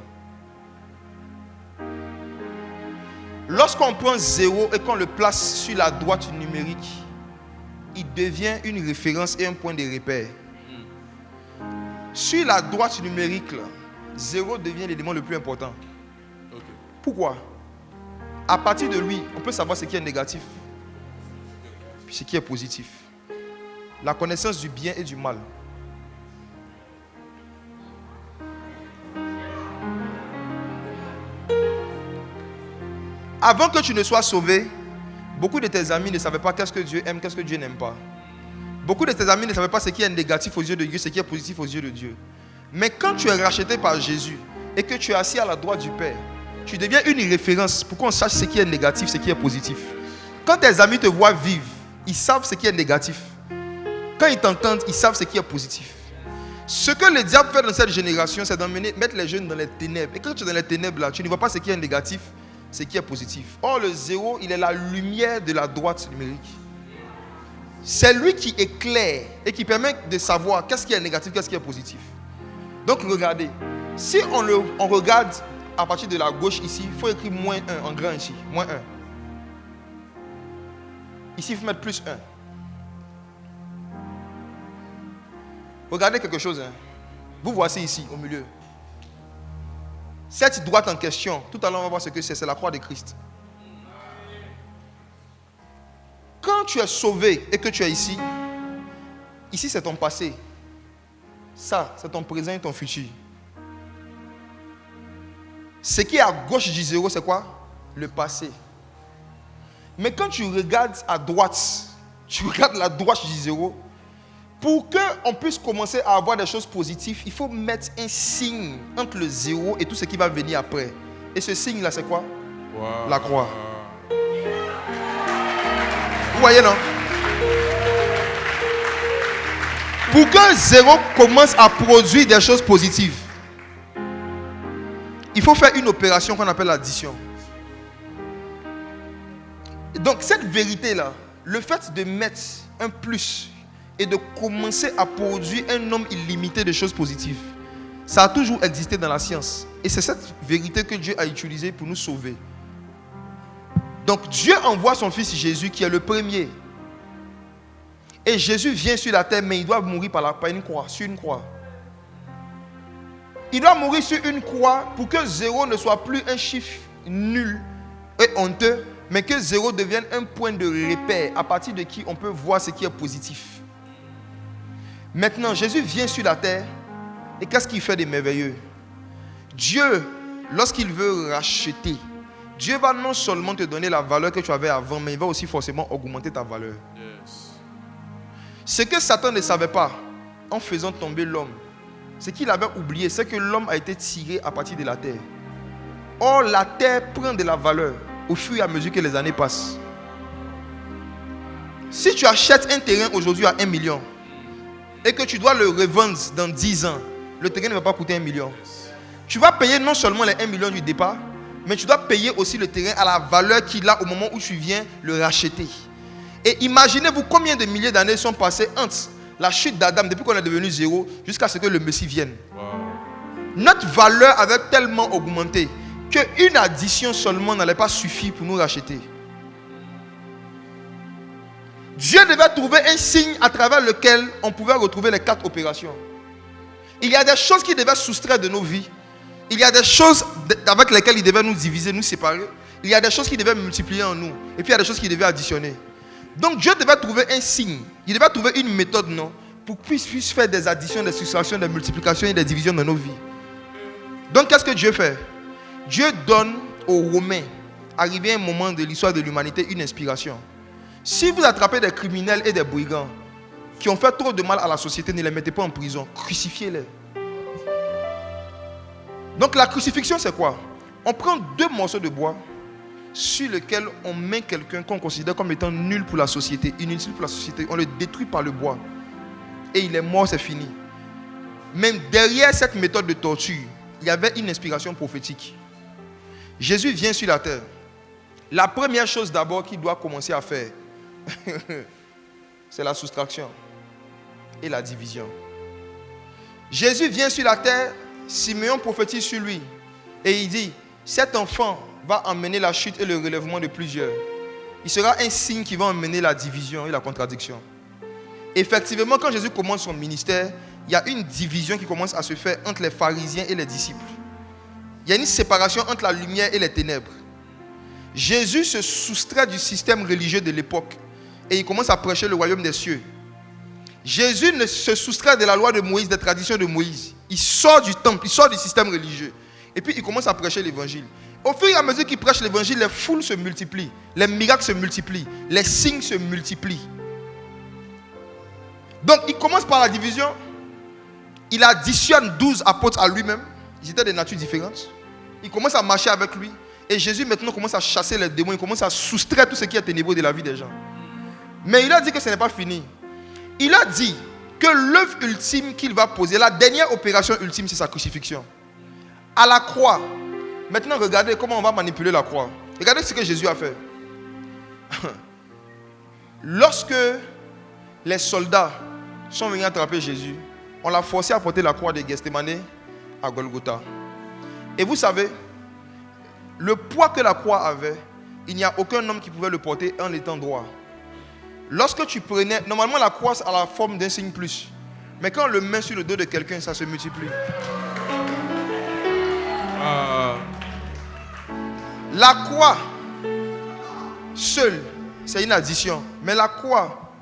Lorsqu'on prend 0 et qu'on le place sur la droite numérique, il devient une référence et un point de repère. Sur la droite numérique, là, 0 devient l'élément le plus important. Okay. Pourquoi? À partir de lui, on peut savoir ce qui est négatif, puis ce qui est positif. La connaissance du bien et du mal. Avant que tu ne sois sauvé, beaucoup de tes amis ne savaient pas qu'est-ce que Dieu aime, qu'est-ce que Dieu n'aime pas. Beaucoup de tes amis ne savaient pas ce qui est négatif aux yeux de Dieu, ce qui est positif aux yeux de Dieu. Mais quand tu es racheté par Jésus et que tu es assis à la droite du Père, tu deviens une référence pour qu'on sache ce qui est négatif, ce qui est positif. Quand tes amis te voient vivre, ils savent ce qui est négatif. Quand ils t'entendent, ils savent ce qui est positif. Ce que le diable fait dans cette génération, c'est d'emmener, mettre les jeunes dans les ténèbres. Et quand tu es dans les ténèbres, là, tu ne vois pas ce qui est négatif, ce qui est positif. Or, le 0, il est la lumière de la droite numérique. C'est lui qui éclaire et qui permet de savoir qu'est-ce qui est négatif, qu'est-ce qui est positif. Donc, regardez. Si on regarde à partir de la gauche ici, il faut écrire moins 1 en grand ici. Moins 1. Ici, il faut mettre plus 1. Regardez quelque chose. Hein. Vous voici ici, au milieu. Cette droite en question, tout à l'heure, on va voir ce que c'est. C'est la croix de Christ. Quand tu es sauvé et que tu es ici, ici c'est ton passé. Ça, c'est ton présent et ton futur. Ce qui est à gauche du 0, c'est quoi? Le passé. Mais quand tu regardes à droite, tu regardes la droite du 0, pour qu'on puisse commencer à avoir des choses positives, il faut mettre un signe entre le 0 et tout ce qui va venir après. Et ce signe-là, c'est quoi? Wow. La croix. Vous voyez, non? Pour qu'un 0 commence à produire des choses positives, il faut faire une opération qu'on appelle l'addition. Donc, cette vérité-là, le fait de mettre un plus et de commencer à produire un nombre illimité de choses positives, ça a toujours existé dans la science. Et c'est cette vérité que Dieu a utilisée pour nous sauver. Donc Dieu envoie son fils Jésus qui est le premier. Et Jésus vient sur la terre, mais il doit mourir par une croix, sur une croix. Il doit mourir sur une croix pour que 0 ne soit plus un chiffre nul et honteux, mais que 0 devienne un point de repère à partir de qui on peut voir ce qui est positif. Maintenant, Jésus vient sur la terre et qu'est-ce qu'il fait de merveilleux? Dieu, lorsqu'il veut racheter, Dieu va non seulement te donner la valeur que tu avais avant, mais il va aussi forcément augmenter ta valeur. Yes. Ce que Satan ne savait pas en faisant tomber l'homme, ce qu'il avait oublié, c'est que l'homme a été tiré à partir de la terre. Or, la terre prend de la valeur au fur et à mesure que les années passent. Si tu achètes un terrain aujourd'hui à 1 million et que tu dois le revendre dans 10 ans, le terrain ne va pas coûter 1 million. Tu vas payer non seulement les 1 million du départ, mais tu dois payer aussi le terrain à la valeur qu'il a au moment où tu viens le racheter. Et imaginez-vous combien de milliers d'années sont passées entre la chute d'Adam, depuis qu'on est devenu 0, jusqu'à ce que le Messie vienne. Wow. Notre valeur avait tellement augmenté qu'une addition seulement n'allait pas suffire pour nous racheter. Dieu devait trouver un signe à travers lequel on pouvait retrouver les 4 opérations. Il y a des choses qu'il devait soustraire de nos vies. Il y a des choses avec lesquelles il devait nous diviser, nous séparer. Il y a des choses qu'il devait multiplier en nous. Et puis il y a des choses qu'il devait additionner. Donc Dieu devait trouver un signe. Il devait trouver une méthode, non, pour qu'il puisse faire des additions, des soustractions, des multiplications et des divisions dans nos vies. Donc qu'est-ce que Dieu fait? Dieu donne aux Romains, arrivé à un moment de l'histoire de l'humanité, une inspiration. Si vous attrapez des criminels et des brigands qui ont fait trop de mal à la société, ne les mettez pas en prison, crucifiez-les. Donc la crucifixion, c'est quoi? On prend 2 morceaux de bois sur lesquels on met quelqu'un qu'on considère comme étant nul pour la société, inutile pour la société. On le détruit par le bois. Et il est mort, c'est fini. Même derrière cette méthode de torture, il y avait une inspiration prophétique. Jésus vient sur la terre. La première chose d'abord qu'il doit commencer à faire, c'est la soustraction et la division. Jésus vient sur la terre, Simeon prophétise sur lui et il dit, cet enfant va emmener la chute et le relèvement de plusieurs. Il sera un signe qui va emmener la division et la contradiction. Effectivement, quand Jésus commence son ministère, il y a une division qui commence à se faire entre les pharisiens et les disciples. Il y a une séparation entre la lumière et les ténèbres. Jésus se soustrait du système religieux de l'époque et il commence à prêcher le royaume des cieux. Jésus ne se soustrait de la loi de Moïse, des traditions de Moïse. Il sort du temple, il sort du système religieux. Et puis il commence à prêcher l'évangile. Au fur et à mesure qu'il prêche l'évangile, les foules se multiplient, les miracles se multiplient, les signes se multiplient. Donc il commence par la division. Il additionne 12 apôtres à lui-même. Ils étaient de natures différentes. Il commence à marcher avec lui. Et Jésus maintenant commence à chasser les démons. Il commence à soustraire tout ce qui est ténébreux de la vie des gens. Mais il a dit que ce n'est pas fini. Il a dit que l'œuvre ultime qu'il va poser, la dernière opération ultime, c'est sa crucifixion. À la croix. Maintenant, regardez comment on va manipuler la croix. Regardez ce que Jésus a fait. Lorsque les soldats sont venus attraper Jésus, on l'a forcé à porter la croix de Gethsémane à Golgotha. Et vous savez, le poids que la croix avait, il n'y a aucun homme qui pouvait le porter en étant droit. Lorsque tu prenais, normalement la croix a la forme d'un signe plus. Mais quand on le met sur le dos de quelqu'un, ça se multiplie. La croix seule, c'est une addition. Mais la croix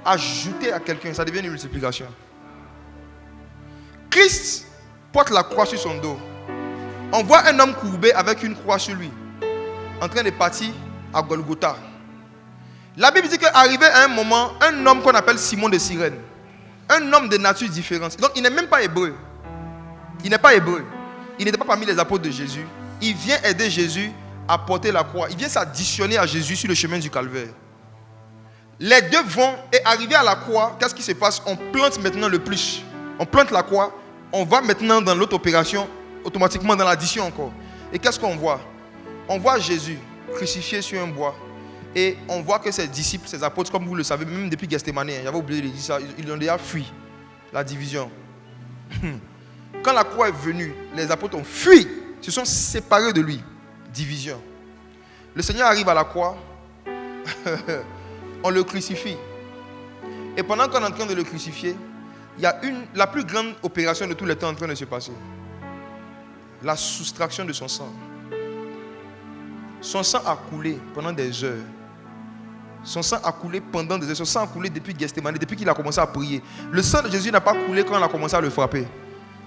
ajoutée à quelqu'un, ça devient une multiplication. Christ porte la croix sur son dos. On voit un homme courbé avec une croix sur lui, en train de partir à Golgotha. La Bible dit qu'arrivé à un moment, un homme qu'on appelle Simon de Cyrène, un homme de nature différente, donc il n'est même pas hébreu. Il n'est pas hébreu. Il n'était pas parmi les apôtres de Jésus. Il vient aider Jésus à porter la croix. Il vient s'additionner à Jésus sur le chemin du calvaire. Les deux vont et arrivé à la croix, qu'est-ce qui se passe? On plante maintenant le plus. On plante la croix. On va maintenant dans l'autre opération, automatiquement dans l'addition encore. Et qu'est-ce qu'on voit? On voit Jésus crucifié sur un bois. Et on voit que ses disciples, ses apôtres, comme vous le savez, même depuis Gethsémane, j'avais oublié de dire ça, ils ont déjà fui la division. Quand la croix est venue, les apôtres ont fui, se sont séparés de lui. Division. Le Seigneur arrive à la croix, on le crucifie. Et pendant qu'on est en train de le crucifier, il y a la plus grande opération de tous les temps en train de se passer. La soustraction de son sang. Son sang a coulé pendant des heures. Son sang a coulé pendant des heures. Son sang a coulé depuis Gethsémane, depuis qu'il a commencé à prier. Le sang de Jésus n'a pas coulé quand il a commencé à le frapper.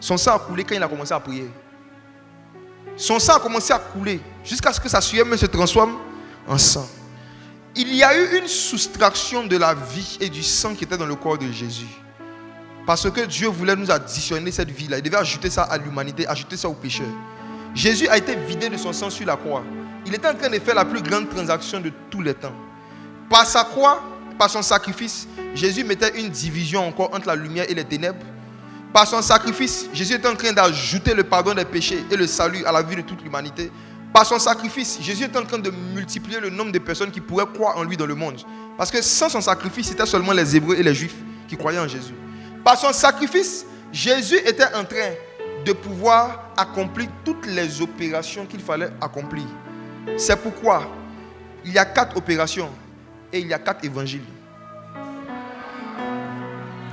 Son sang a coulé quand il a commencé à prier. Son sang a commencé à couler jusqu'à ce que sa sueur se transforme en sang. Il y a eu une soustraction de la vie et du sang qui était dans le corps de Jésus. Parce que Dieu voulait nous additionner cette vie-là. Il devait ajouter ça à l'humanité, ajouter ça aux pécheurs. Jésus a été vidé de son sang sur la croix. Il était en train de faire la plus grande transaction de tous les temps. Par sa croix, par son sacrifice, Jésus mettait une division encore entre la lumière et les ténèbres. Par son sacrifice, Jésus était en train d'ajouter le pardon des péchés et le salut à la vie de toute l'humanité. Par son sacrifice, Jésus était en train de multiplier le nombre de personnes qui pourraient croire en lui dans le monde. Parce que sans son sacrifice, c'était seulement les Hébreux et les Juifs qui croyaient en Jésus. Par son sacrifice, Jésus était en train de pouvoir accomplir toutes les opérations qu'il fallait accomplir. C'est pourquoi il y a 4 opérations et il y a 4 évangiles.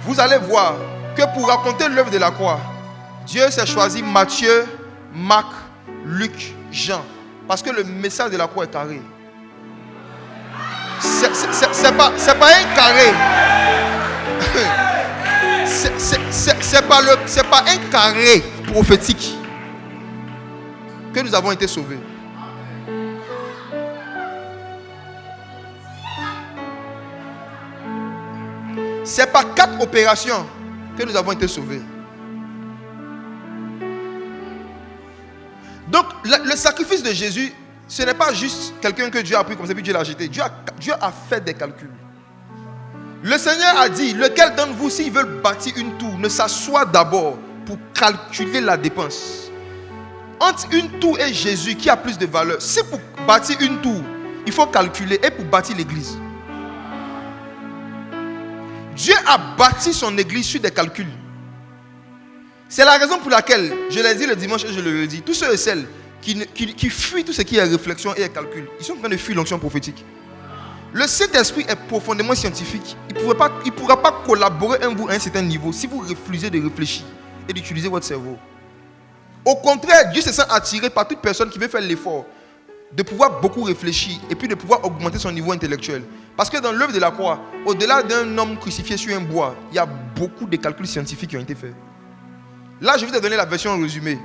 vous allez voir que pour raconter l'œuvre de la croix, Dieu s'est choisi Matthieu, Marc, Luc, Jean. Parce que le message de la croix est carré. C'est pas un carré. C'est pas un carré prophétique que nous avons été sauvés. C'est par 4 opérations que nous avons été sauvés. Donc, le sacrifice de Jésus, ce n'est pas juste quelqu'un que Dieu a pris comme ça, puis Dieu l'a jeté. Dieu a fait des calculs. Le Seigneur a dit, lequel d'entre vous, s'il veut bâtir une tour, ne s'assoit d'abord pour calculer la dépense. Entre une tour et Jésus, qui a plus de valeur? Si pour bâtir une tour, il faut calculer, et pour bâtir l'église. Dieu a bâti son église sur des calculs. C'est la raison pour laquelle, je l'ai dit le dimanche et je le redis, tous ceux et celles qui fuient tout ce qui est réflexion et calcul, ils sont en train de fuir l'onction prophétique. Le Saint-Esprit est profondément scientifique. Il ne pourra pas collaborer avec vous à un certain niveau si vous refusez de réfléchir et d'utiliser votre cerveau. Au contraire, Dieu se sent attiré par toute personne qui veut faire l'effort de pouvoir beaucoup réfléchir et puis de pouvoir augmenter son niveau intellectuel. Parce que dans l'œuvre de la croix, au-delà d'un homme crucifié sur un bois, il y a beaucoup de calculs scientifiques qui ont été faits. Là, je vous ai donné la version résumée.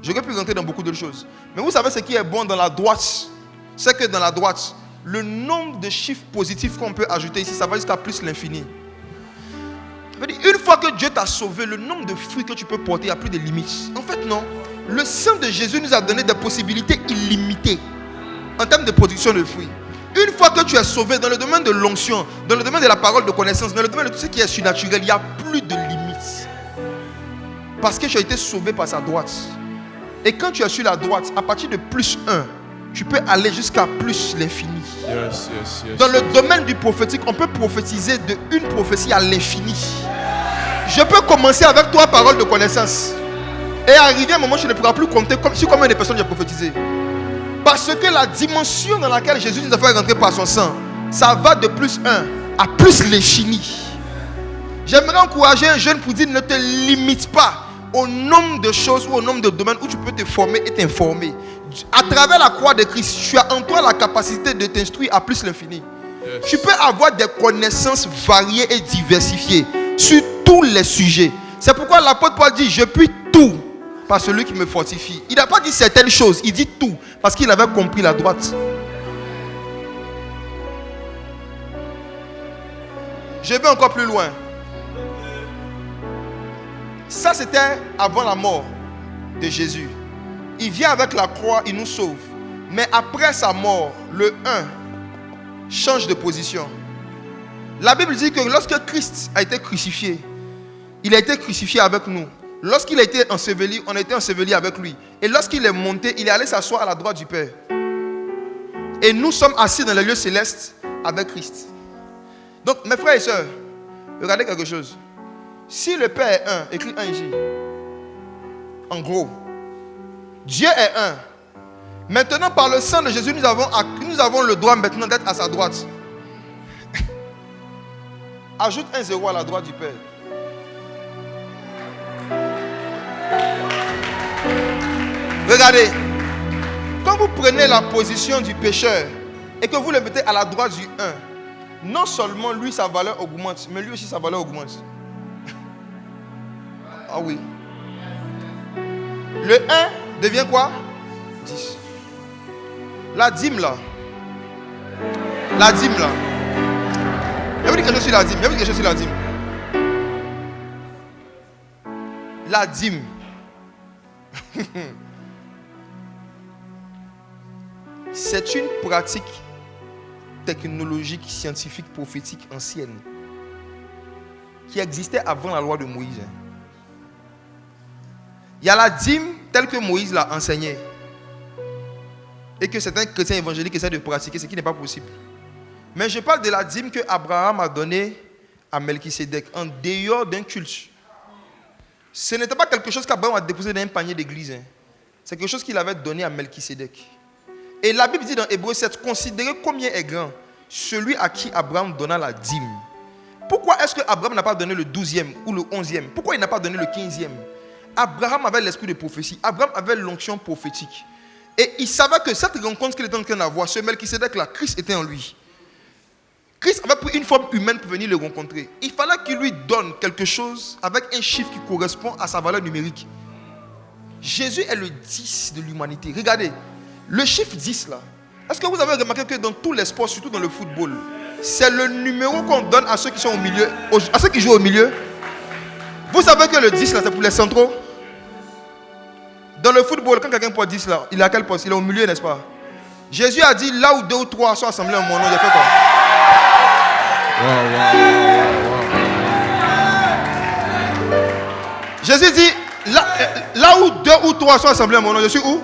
J'aurais pu rentrer dans beaucoup d'autres choses. Mais vous savez ce qui est bon dans la droite? C'est que dans la droite, le nombre de chiffres positifs qu'on peut ajouter ici, ça va jusqu'à plus l'infini. Une fois que Dieu t'a sauvé, le nombre de fruits que tu peux porter, il n'y a plus de limites. En fait, non. Le sang de Jésus nous a donné des possibilités illimitées en termes de production de fruits. Une fois que tu es sauvé dans le domaine de l'onction, dans le domaine de la parole de connaissance, dans le domaine de tout ce qui est surnaturel, il n'y a plus de limites. Parce que tu as été sauvé par sa droite. Et quand tu es sur la droite, à partir de plus 1, tu peux aller jusqu'à plus l'infini. Dans le domaine du prophétique, on peut prophétiser de une prophétie à l'infini. Je peux commencer avec 3 paroles de connaissance. Et arriver à un moment où je ne pourrai plus compter sur combien de personnes j'ai prophétisé. Parce que la dimension dans laquelle Jésus nous a fait rentrer par son sang, ça va de plus 1 à plus l'infini. J'aimerais encourager un jeune pour dire, ne te limite pas au nombre de choses ou au nombre de domaines où tu peux te former et t'informer. À travers la croix de Christ, tu as en toi la capacité de t'instruire à plus l'infini. Tu peux avoir des connaissances variées et diversifiées sur tous les sujets. C'est pourquoi l'apôtre Paul dit, je puis tout par celui qui me fortifie. Il n'a pas dit certaines choses, il dit tout parce qu'il avait compris la droite. Je vais encore plus loin. Ça, c'était avant la mort de Jésus. Il vient avec la croix, il nous sauve. Mais après sa mort, le 1 change de position. La Bible dit que lorsque Christ a été crucifié, il a été crucifié avec nous. Lorsqu'il a été enseveli, on a été enseveli avec lui. Et lorsqu'il est monté, il est allé s'asseoir à la droite du Père. Et nous sommes assis dans les lieux célestes avec Christ. Donc, mes frères et sœurs, regardez quelque chose. Si le Père est un, écrit un ici. En gros, Dieu est un. Maintenant, par le sang de Jésus, nous avons le droit maintenant d'être à sa droite. Ajoute un 0 à la droite du Père. Regardez. Quand vous prenez la position du pécheur et que vous le mettez à la droite du 1, non seulement lui, sa valeur augmente, mais lui aussi, sa valeur augmente. Ah oui. Le 1 devient quoi? 10. La dîme là. La dîme là. Il y avait quelque chose sur la dîme. Il y avait quelque chose sur la dîme. La dîme. C'est une pratique technologique, scientifique, prophétique ancienne qui existait avant la loi de Moïse. Il y a la dîme telle que Moïse l'a enseignée et que certains chrétiens évangéliques essaient de pratiquer, ce qui n'est pas possible. Mais je parle de la dîme que Abraham a donnée à Melchisédek en dehors d'un culte. Ce n'était pas quelque chose qu'Abraham a déposé dans un panier d'église. C'est quelque chose qu'il avait donné à Melchisédek. Et la Bible dit dans Hébreux 7, considérez combien est grand celui à qui Abraham donna la dîme. Pourquoi est-ce que Abraham n'a pas donné le 12e ou le 11e? Pourquoi il n'a pas donné le 15e? Abraham avait l'esprit de prophétie. Abraham avait l'onction prophétique. Et il savait que cette rencontre qu'il était en train d'avoir, ce Melchisédek là, Christ était en lui. Christ avait pris une forme humaine pour venir le rencontrer. Il fallait qu'il lui donne quelque chose avec un chiffre qui correspond à sa valeur numérique. Jésus est le 10 de l'humanité. Regardez, le chiffre 10 là. Est-ce que vous avez remarqué que dans tous les sports, surtout dans le football, c'est le numéro qu'on donne à ceux qui sont au milieu, à ceux qui jouent au milieu? Vous savez que le 10 là, c'est pour les centraux. Dans le football, quand quelqu'un porte 10 là, il est à quel poste? Il est au milieu, n'est-ce pas? Jésus a dit, là où 2 ou 3 sont assemblés en mon nom, il a fait quoi? Jésus dit, là où 2 ou 3 sont assemblés en mon nom, je suis où?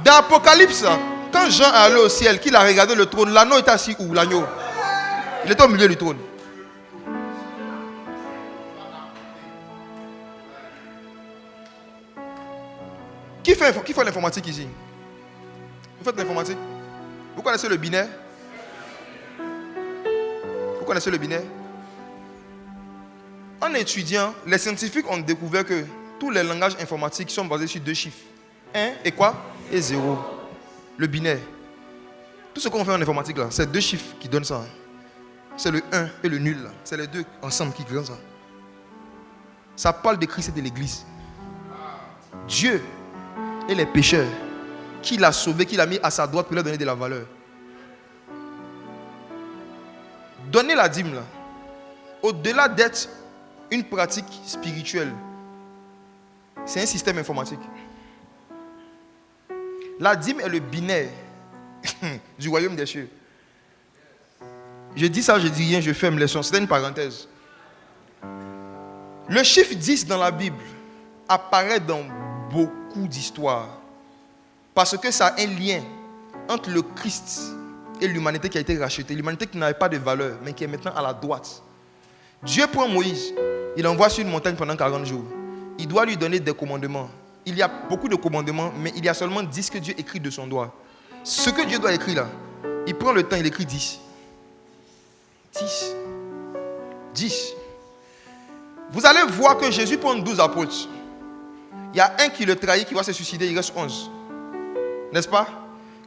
Dans l'Apocalypse, quand Jean est allé au ciel, qu'il a regardé le trône, l'anneau était assis où? L'agneau. Il était au milieu du trône. Qui fait l'informatique ici? Vous faites l'informatique? Vous connaissez le binaire? Vous connaissez le binaire? En étudiant, les scientifiques ont découvert que tous les langages informatiques sont basés sur 2 chiffres. 1 et quoi? Et 0. Le binaire. Tout ce qu'on fait en informatique là, c'est 2 chiffres qui donnent ça. C'est le 1 et le nul là. C'est les 2 ensemble qui créent ça. Ça parle de Christ et de l'Église. Dieu et les pécheurs qui l'a sauvé, qui l'a mis à sa droite pour lui donner de la valeur. Donner la dîme là, au-delà d'être une pratique spirituelle, c'est un système informatique. La dîme est le binaire du royaume des cieux. Je dis ça, je dis rien, je ferme les sons. C'était une parenthèse. Le chiffre 10 dans la Bible apparaît dans beaucoup d'histoires parce que ça a un lien entre le Christ et l'humanité qui a été rachetée. L'humanité qui n'avait pas de valeur, mais qui est maintenant à la droite. Dieu prend Moïse, il l'envoie sur une montagne pendant 40 jours. Il doit lui donner des commandements. Il y a beaucoup de commandements, mais il y a seulement 10 que Dieu écrit de son doigt. Ce que Dieu doit écrire là, il prend le temps, il écrit 10. 10. 10. Vous allez voir que Jésus prend 12 apôtres. Il y a un qui le trahit, qui va se suicider, il reste 11. N'est-ce pas?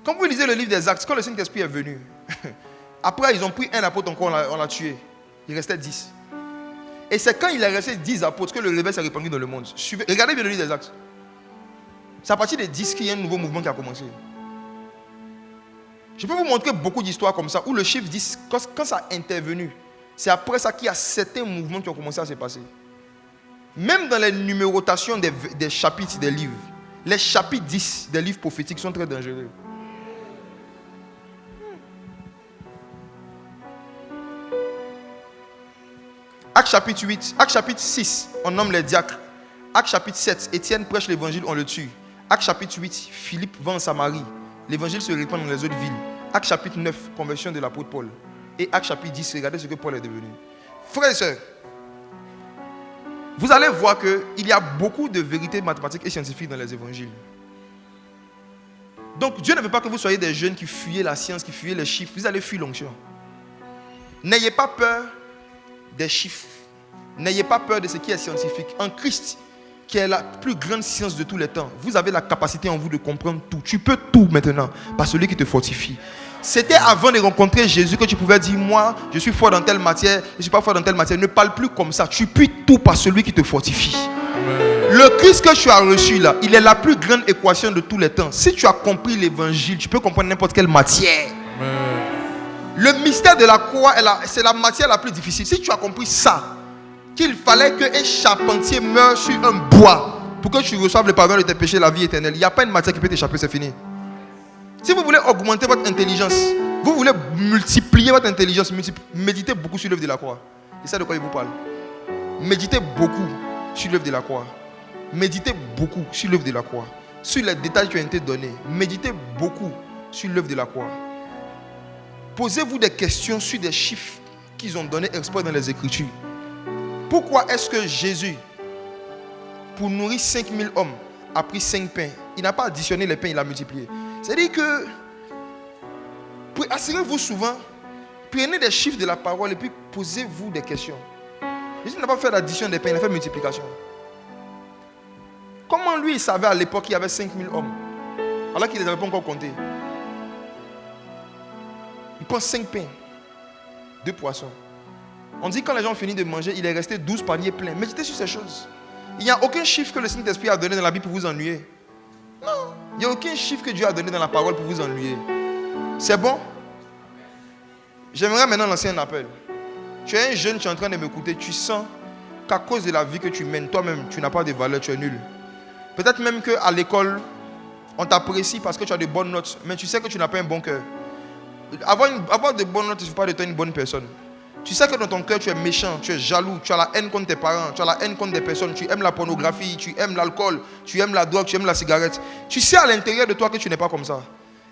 Quand vous lisez le livre des Actes, quand le Saint-Esprit est venu, après ils ont pris un apôtre encore, on l'a tué. Il restait 10. Et c'est quand il est resté 10 apôtres que le réveil s'est répandu dans le monde. Regardez bien le livre des Actes. C'est à partir des 10 qu'il y a un nouveau mouvement qui a commencé. Je peux vous montrer beaucoup d'histoires comme ça, où le chiffre 10, quand ça a intervenu, c'est après ça qu'il y a certains mouvements qui ont commencé à se passer. Même dans les numérotations des chapitres des livres, les chapitres 10 des livres prophétiques sont très dangereux. Acte chapitre 8, Acte chapitre 6, on nomme les diacres. Acte chapitre 7, Étienne prêche l'évangile, on le tue. Acte chapitre 8, Philippe va en Samarie. L'évangile se répand dans les autres villes. Acte chapitre 9, conversion de l'apôtre Paul. Et Acte chapitre 10, regardez ce que Paul est devenu. Frères et sœurs, vous allez voir qu'il y a beaucoup de vérités mathématiques et scientifiques dans les évangiles. Donc Dieu ne veut pas que vous soyez des jeunes qui fuyez la science, qui fuyez les chiffres. Vous allez fuir l'onction. N'ayez pas peur des chiffres. N'ayez pas peur de ce qui est scientifique. En Christ, qui est la plus grande science de tous les temps, vous avez la capacité en vous de comprendre tout. Tu peux tout maintenant par celui qui te fortifie. C'était avant de rencontrer Jésus que tu pouvais dire, moi, je suis fort dans telle matière, je ne suis pas fort dans telle matière. Ne parle plus comme ça. Tu puis tout par celui qui te fortifie. Amen. Le Christ que tu as reçu là, il est la plus grande équation de tous les temps. Si tu as compris l'évangile, tu peux comprendre n'importe quelle matière. Amen. Le mystère de la croix, c'est la matière la plus difficile. Si tu as compris ça, qu'il fallait qu'un charpentier meure sur un bois pour que tu reçoives le pardon de tes péchés, la vie éternelle, il n'y a pas une matière qui peut t'échapper, c'est fini. Si vous voulez augmenter votre intelligence, vous voulez multiplier votre intelligence, méditez beaucoup sur l'œuvre de la croix. C'est ça de quoi il vous parle. Méditez beaucoup sur l'œuvre de la croix. Méditez beaucoup sur l'œuvre de la croix. Sur les détails qui ont été donnés. Méditez beaucoup sur l'œuvre de la croix. Posez-vous des questions sur des chiffres qu'ils ont donnés exprès dans les Écritures. Pourquoi est-ce que Jésus, pour nourrir 5000 hommes, a pris 5 pains? Il n'a pas additionné les pains, il a multiplié. C'est-à-dire que Assurez-vous souvent, prenez des chiffres de la parole et puis posez-vous des questions. Jésus n'a pas fait l'addition des pains, il a fait multiplication. Comment lui, il savait à l'époque qu'il y avait 5000 hommes, alors qu'il ne les avait pas encore comptés? Il prend 5 pains, 2 poissons. On dit que quand les gens ont fini de manger, il est resté 12 paniers pleins. Méditez sur ces choses. Il n'y a aucun chiffre que le Saint-Esprit a donné dans la Bible pour vous ennuyer. Non. Il n'y a aucun chiffre que Dieu a donné dans la parole pour vous ennuyer. C'est bon? J'aimerais maintenant lancer un appel. Tu es un jeune, tu es en train de m'écouter. Tu sens qu'à cause de la vie que tu mènes, toi-même, tu n'as pas de valeur, tu es nul. Peut-être même qu'à l'école, on t'apprécie parce que tu as de bonnes notes. Mais tu sais que tu n'as pas un bon cœur. Avoir de bonnes notes ne fait pas de toi une bonne personne. Tu sais que dans ton cœur, tu es méchant, tu es jaloux, tu as la haine contre tes parents, tu as la haine contre des personnes, tu aimes la pornographie, tu aimes l'alcool, tu aimes la drogue, tu aimes la cigarette. Tu sais à l'intérieur de toi que tu n'es pas comme ça.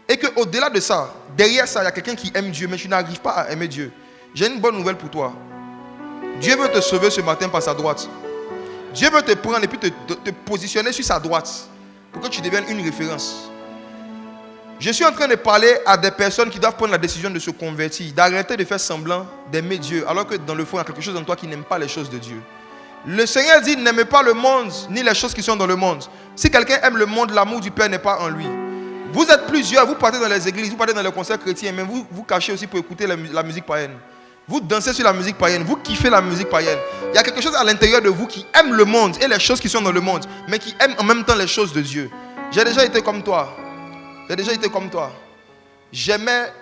Et qu'au-delà de ça, derrière ça, il y a quelqu'un qui aime Dieu, mais tu n'arrives pas à aimer Dieu. J'ai une bonne nouvelle pour toi. Dieu veut te sauver ce matin par sa droite. Dieu veut te prendre et puis te positionner sur sa droite pour que tu deviennes une référence. Je suis en train de parler à des personnes qui doivent prendre la décision de se convertir, d'arrêter de faire semblant d'aimer Dieu, alors que dans le fond, il y a quelque chose en toi qui n'aime pas les choses de Dieu. Le Seigneur dit, n'aimez pas le monde, ni les choses qui sont dans le monde. Si quelqu'un aime le monde, l'amour du Père n'est pas en lui. Vous êtes plusieurs, vous partez dans les églises, vous partez dans les concerts chrétiens, mais vous vous cachez aussi pour écouter la musique païenne. Vous dansez sur la musique païenne, vous kiffez la musique païenne. Il y a quelque chose à l'intérieur de vous qui aime le monde et les choses qui sont dans le monde, mais qui aime en même temps les choses de Dieu. J'ai déjà été comme toi. J'aimais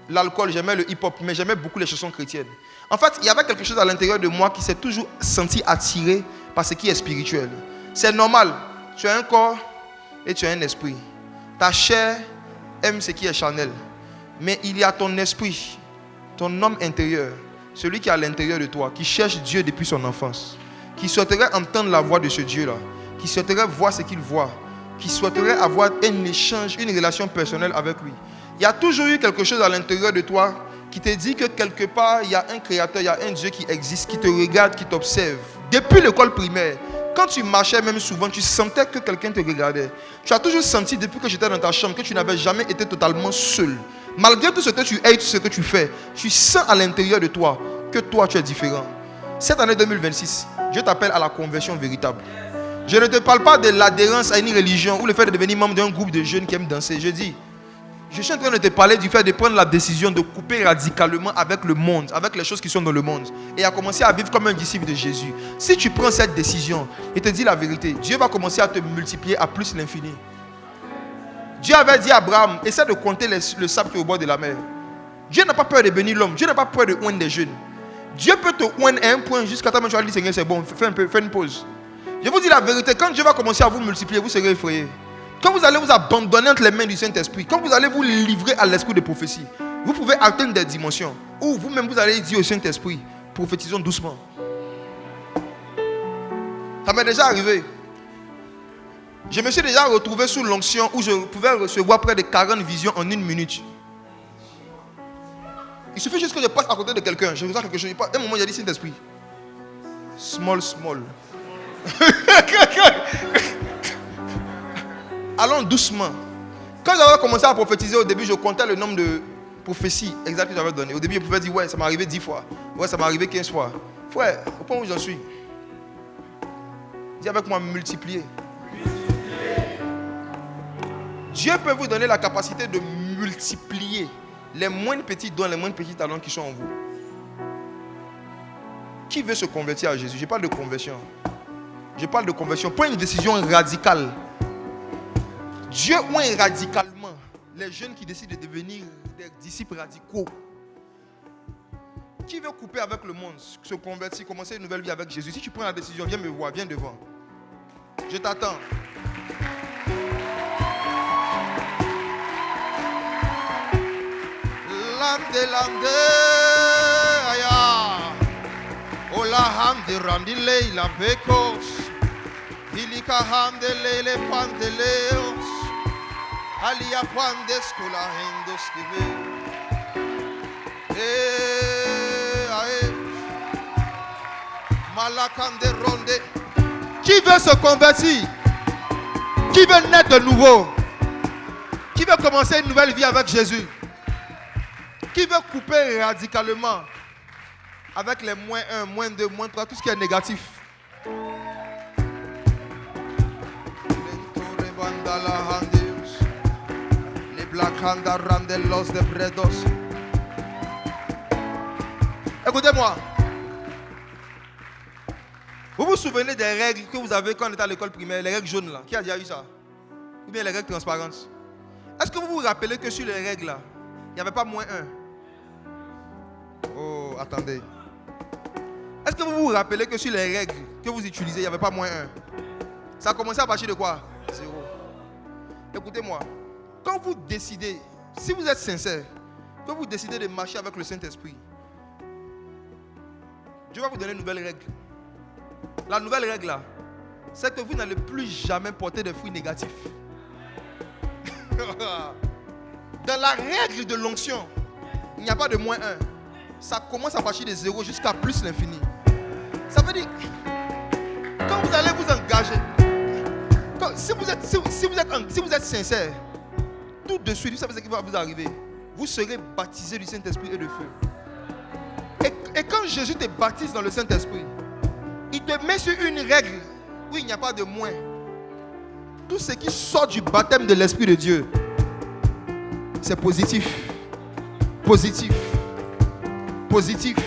l'alcool, j'aimais le hip-hop, mais j'aimais beaucoup les chansons chrétiennes. En fait, il y avait quelque chose à l'intérieur de moi qui s'est toujours senti attiré par ce qui est spirituel. C'est normal. Tu as un corps et tu as un esprit. Ta chair aime ce qui est charnel. Mais il y a ton esprit, ton homme intérieur, celui qui est à l'intérieur de toi, qui cherche Dieu depuis son enfance, qui souhaiterait entendre la voix de ce Dieu-là, qui souhaiterait voir ce qu'il voit, qui souhaiterait avoir un échange, une relation personnelle avec lui. Il y a toujours eu quelque chose à l'intérieur de toi qui te dit que quelque part, il y a un créateur, il y a un Dieu qui existe, qui te regarde, qui t'observe. Depuis l'école primaire, quand tu marchais même souvent, tu sentais que quelqu'un te regardait. Tu as toujours senti depuis que j'étais dans ta chambre que tu n'avais jamais été totalement seul. Malgré tout ce que tu es, tout ce que tu fais, tu sens à l'intérieur de toi que toi, tu es différent. Cette année 2026, Dieu t'appelle à la conversion véritable. Je ne te parle pas de l'adhérence à une religion ou le fait de devenir membre d'un groupe de jeunes qui aiment danser. Je suis en train de te parler du fait de prendre la décision de couper radicalement avec le monde, avec les choses qui sont dans le monde, et à commencer à vivre comme un disciple de Jésus. Si tu prends cette décision et te dis la vérité, Dieu va commencer à te multiplier à plus l'infini. Dieu avait dit à Abraham, essaie de compter le sable qui est au bord de la mer. Dieu n'a pas peur de bénir l'homme, Dieu n'a pas peur de oindre des jeunes. Dieu peut te oindre à un point jusqu'à temps que tu vas dire, Seigneur, c'est bon, fais une pause. Je vous dis la vérité, quand Dieu va commencer à vous multiplier, vous serez effrayés. Quand vous allez vous abandonner entre les mains du Saint-Esprit, quand vous allez vous livrer à l'esprit de prophétie, vous pouvez atteindre des dimensions où vous-même vous allez dire au Saint-Esprit, prophétisons doucement. Ça m'est déjà arrivé. Je me suis déjà retrouvé sous l'onction où je pouvais recevoir près de 40 visions en 1 minute. Il suffit juste que je passe à côté de quelqu'un, je ressens quelque chose. À un moment, j'ai dit Saint-Esprit, small. Allons doucement. Quand j'avais commencé à prophétiser au début, je comptais le nombre de prophéties exactes que j'avais données. Au début, je pouvais dire, ouais, ça m'est arrivé 10 fois. Ouais, ça m'est arrivé 15 fois. Frère, au point où j'en suis. Dis avec moi, multiplier. Dieu peut vous donner la capacité de multiplier les moindres petits dons, les moindres petits talents qui sont en vous. Qui veut se convertir à Jésus? Je parle de conversion. Prends une décision radicale. Dieu oint radicalement les jeunes qui décident de devenir des disciples radicaux. Qui veut couper avec le monde, se convertir, commencer une nouvelle vie avec Jésus? Si tu prends la décision, viens me voir, viens devant. Je t'attends. Lande, aya. Ola hamde randile la pecos. Ilika hamde lele panteleos. Alia pandes kola hendos kive. Malakande ronde. Qui veut se convertir? Qui veut naître de nouveau? Qui veut commencer une nouvelle vie avec Jésus? Qui veut couper radicalement avec les moins 1, moins 2, moins 3, tout ce qui est négatif? Les Black Handa Randelos de Bredos. Écoutez-moi. Vous vous souvenez des règles que vous avez quand on était à l'école primaire, les règles jaunes là? Qui a déjà eu ça? Ou bien les règles transparentes? Est-ce que vous vous rappelez que sur les règles là, il n'y avait pas moins 1? Oh, attendez. Est-ce que vous vous rappelez que sur les règles que vous utilisez, il n'y avait pas moins 1? Ça a commencé à partir de quoi? 0. Écoutez-moi. Quand vous décidez, si vous êtes sincère, quand vous décidez de marcher avec le Saint-Esprit, Dieu va vous donner une nouvelle règle. La nouvelle règle là, c'est que vous n'allez plus jamais porter de fruits négatifs. Dans la règle de l'onction, il n'y a pas de moins 1. Ça commence à partir de 0 jusqu'à plus l'infini. Ça veut dire, quand vous allez vous engager, si vous êtes sincère, tout de suite, vous savez ce qui va vous arriver. Vous serez baptisé du Saint-Esprit et de feu. Et quand Jésus te baptise dans le Saint-Esprit, il te met sur une règle où il n'y a pas de moins. Tout ce qui sort du baptême de l'Esprit de Dieu, c'est positif. Positif. Positif.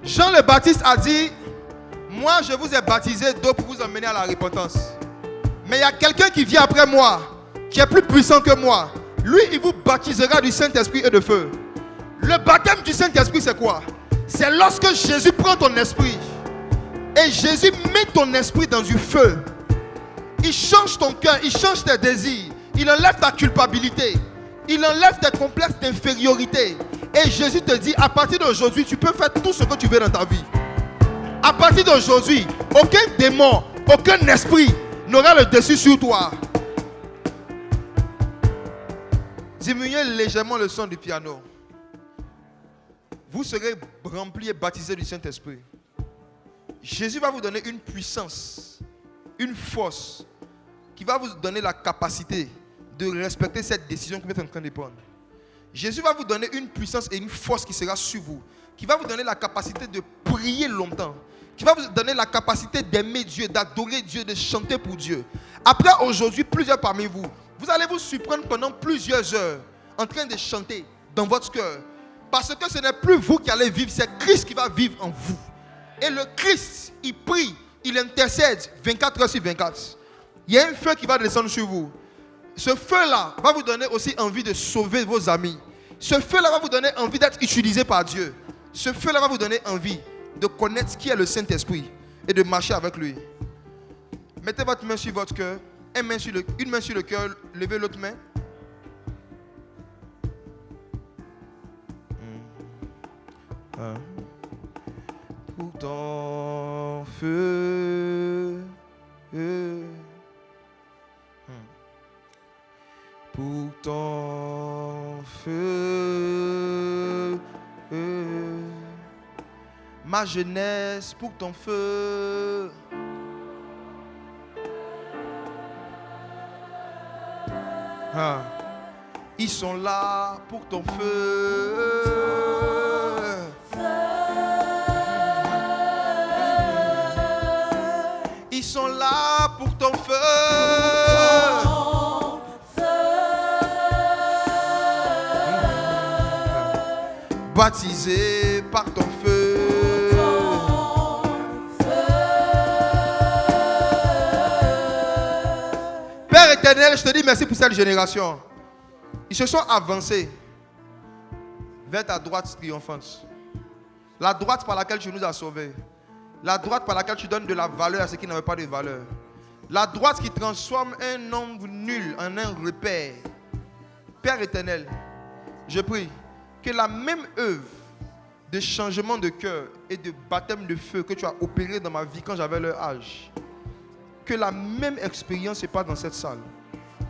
Jean le Baptiste a dit: moi je vous ai baptisé d'eau pour vous emmener à la repentance. Mais il y a quelqu'un qui vient après moi, qui est plus puissant que moi. Lui, il vous baptisera du Saint-Esprit et de feu. Le baptême du Saint-Esprit, c'est quoi? C'est lorsque Jésus prend ton esprit et Jésus met ton esprit dans du feu. Il change ton cœur, il change tes désirs, il enlève ta culpabilité, il enlève tes complexes d'infériorité. Et Jésus te dit: à partir d'aujourd'hui, tu peux faire tout ce que tu veux dans ta vie. À partir d'aujourd'hui, aucun démon, aucun esprit n'aura le dessus sur toi. Diminuez légèrement le son du piano. Vous serez remplis et baptisés du Saint-Esprit. Jésus va vous donner une puissance, une force qui va vous donner la capacité de respecter cette décision que vous êtes en train de prendre. Jésus va vous donner une puissance et une force qui sera sur vous, qui va vous donner la capacité de prier longtemps, qui va vous donner la capacité d'aimer Dieu, d'adorer Dieu, de chanter pour Dieu. Après aujourd'hui, plusieurs parmi vous, vous allez vous surprendre pendant plusieurs heures en train de chanter dans votre cœur. Parce que ce n'est plus vous qui allez vivre, c'est Christ qui va vivre en vous. Et le Christ, il prie, il intercède 24 heures sur 24. Il y a un feu qui va descendre sur vous. Ce feu-là va vous donner aussi envie de sauver vos amis. Ce feu-là va vous donner envie d'être utilisé par Dieu. Ce feu-là va vous donner envie de connaître qui est le Saint-Esprit et de marcher avec lui. Mettez votre main sur votre cœur, une main sur le cœur, levez l'autre main. Pour ton feu, pour ton feu, ma jeunesse pour ton feu. Ils sont là pour ton feu. Ils sont là pour ton feu. Baptisé par ton feu. Père éternel, je te dis merci pour cette génération. Ils se sont avancés vers ta droite triomphante. La droite par laquelle tu nous as sauvés. La droite par laquelle tu donnes de la valeur à ceux qui n'avaient pas de valeur. La droite qui transforme un nombre nul en un repère. Père éternel, je prie que la même œuvre de changement de cœur et de baptême de feu que tu as opéré dans ma vie quand j'avais leur âge, que la même expérience se passe dans cette salle.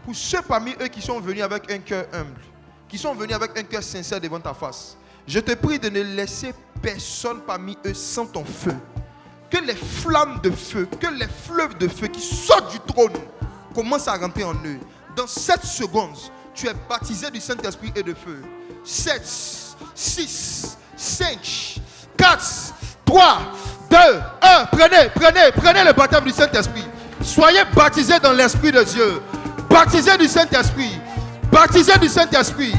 Pour ceux parmi eux qui sont venus avec un cœur humble, qui sont venus avec un cœur sincère devant ta face, je te prie de ne laisser personne parmi eux sans ton feu. Que les flammes de feu, que les fleuves de feu qui sortent du trône commencent à rentrer en eux. Dans 7 secondes, tu es baptisé du Saint-Esprit et de feu. 7, 6, 5, 4, 3, 2, 1. Prenez le baptême du Saint-Esprit. Soyez baptisés dans l'Esprit de Dieu. Baptisés du Saint-Esprit. Baptisés du Saint-Esprit.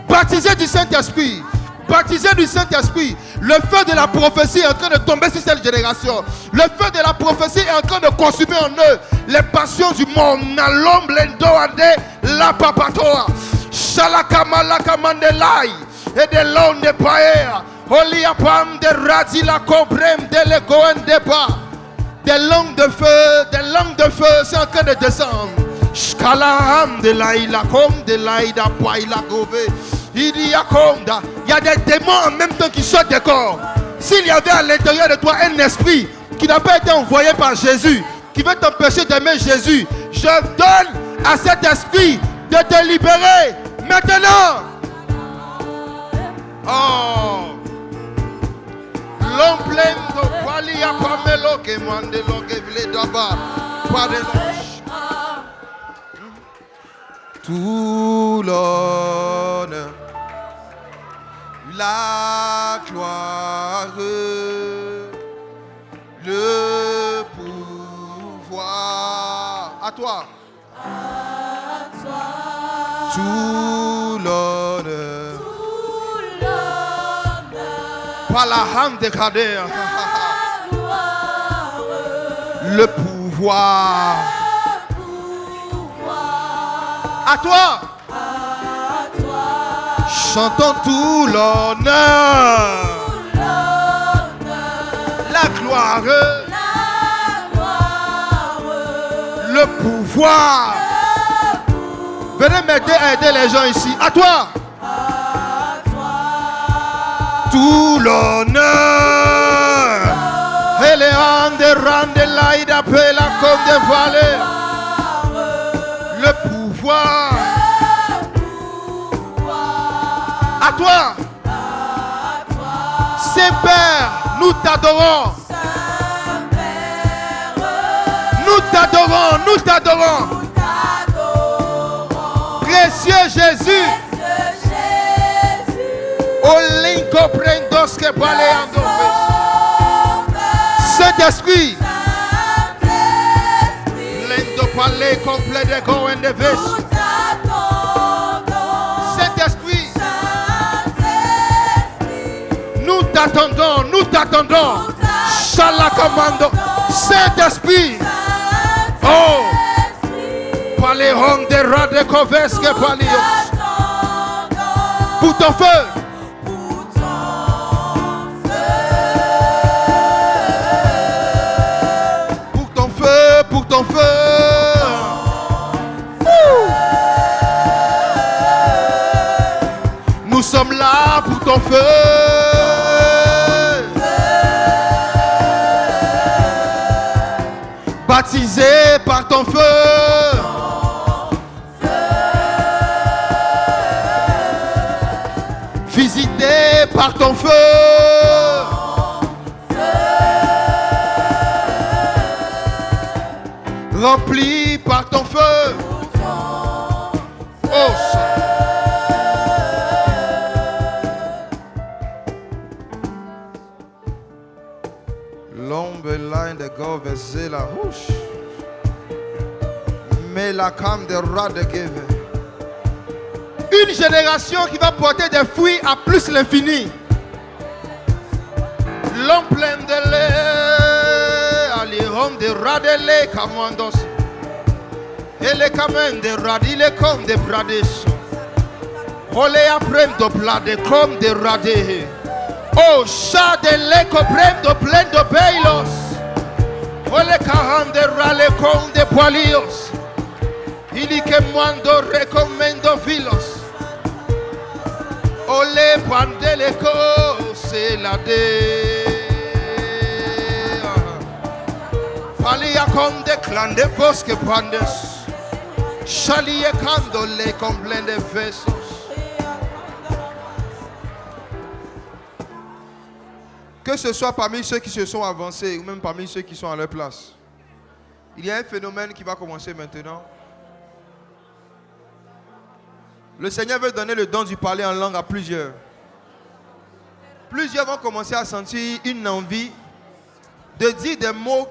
Baptisés du Saint-Esprit. Baptisés du Saint-Esprit. Le feu de la prophétie est en train de tomber sur cette génération. Le feu de la prophétie est en train de consumer en eux les passions du monde. Nalom blendo ade la papatoa. Shalakamalaka mandelai. Et de l'on de paea. Oliapam de radi la cobrem de l'egoen de pas. Des langues de feu, c'est en train de descendre. Shkalaham de l'aïla comme de l'aïda païla gové. Il y a des démons en même temps qui sortent des corps. S'il y avait à l'intérieur de toi un esprit qui n'a pas été envoyé par Jésus, qui veut t'empêcher d'aimer Jésus, je donne à cet esprit de te libérer maintenant. Oh, l'homme plein de pali a pamelo que mande lo que vle d'aba pas de l'ange. Tout l'honneur, la gloire, le pouvoir. À toi. Tout l'honneur. Par la hand de Kader. Le pouvoir. À toi. Chantons tout l'honneur, la gloire, le pouvoir. Venez m'aider à aider les gens ici. À toi. Tout l'honneur. Et les handes rendent l'aïda pela comme des vallées. Le pouvoir. À toi. Saint-Père, nous t'adorons. Nous t'adorons, nous t'adorons. Précieux Jésus. Olinko prendos que baleando. Saint-Esprit. Lendo palais complet de go and the vest. Saint-Esprit. Nous t'attendons, nous t'attendons. Shalakamando. Saint-Esprit. Oh. Paléon de Radekoveske Palios. Pour ton feu. Pour ton feu, pour ton feu. Nous sommes là pour ton feu. Baptisé par ton feu. Visité par ton feu. Rempli par ton feu. Oh, l'ombre line de go verser la rouge. Mais la cam de rat de gave. Une génération qui va porter des fruits à plus l'infini. L'homme plein de lait, l'homme de rat de lait, camandos. Et les camins de rat, il est comme des brades. Olé après de plade comme des radés. Oh, chat de lait, comprem de plein de bailos. Olé caram de rale comme des poilios. Il y que mando recommendo filos. Olé pandeleco, c'est la dé. Falia comme des clans de bosque pandes. Chalie candole comme plein de vaisseaux. Que ce soit parmi ceux qui se sont avancés ou même parmi ceux qui sont à leur place. Il y a un phénomène qui va commencer maintenant. Le Seigneur veut donner le don du parler en langue à plusieurs. Plusieurs vont commencer à sentir une envie de dire des mots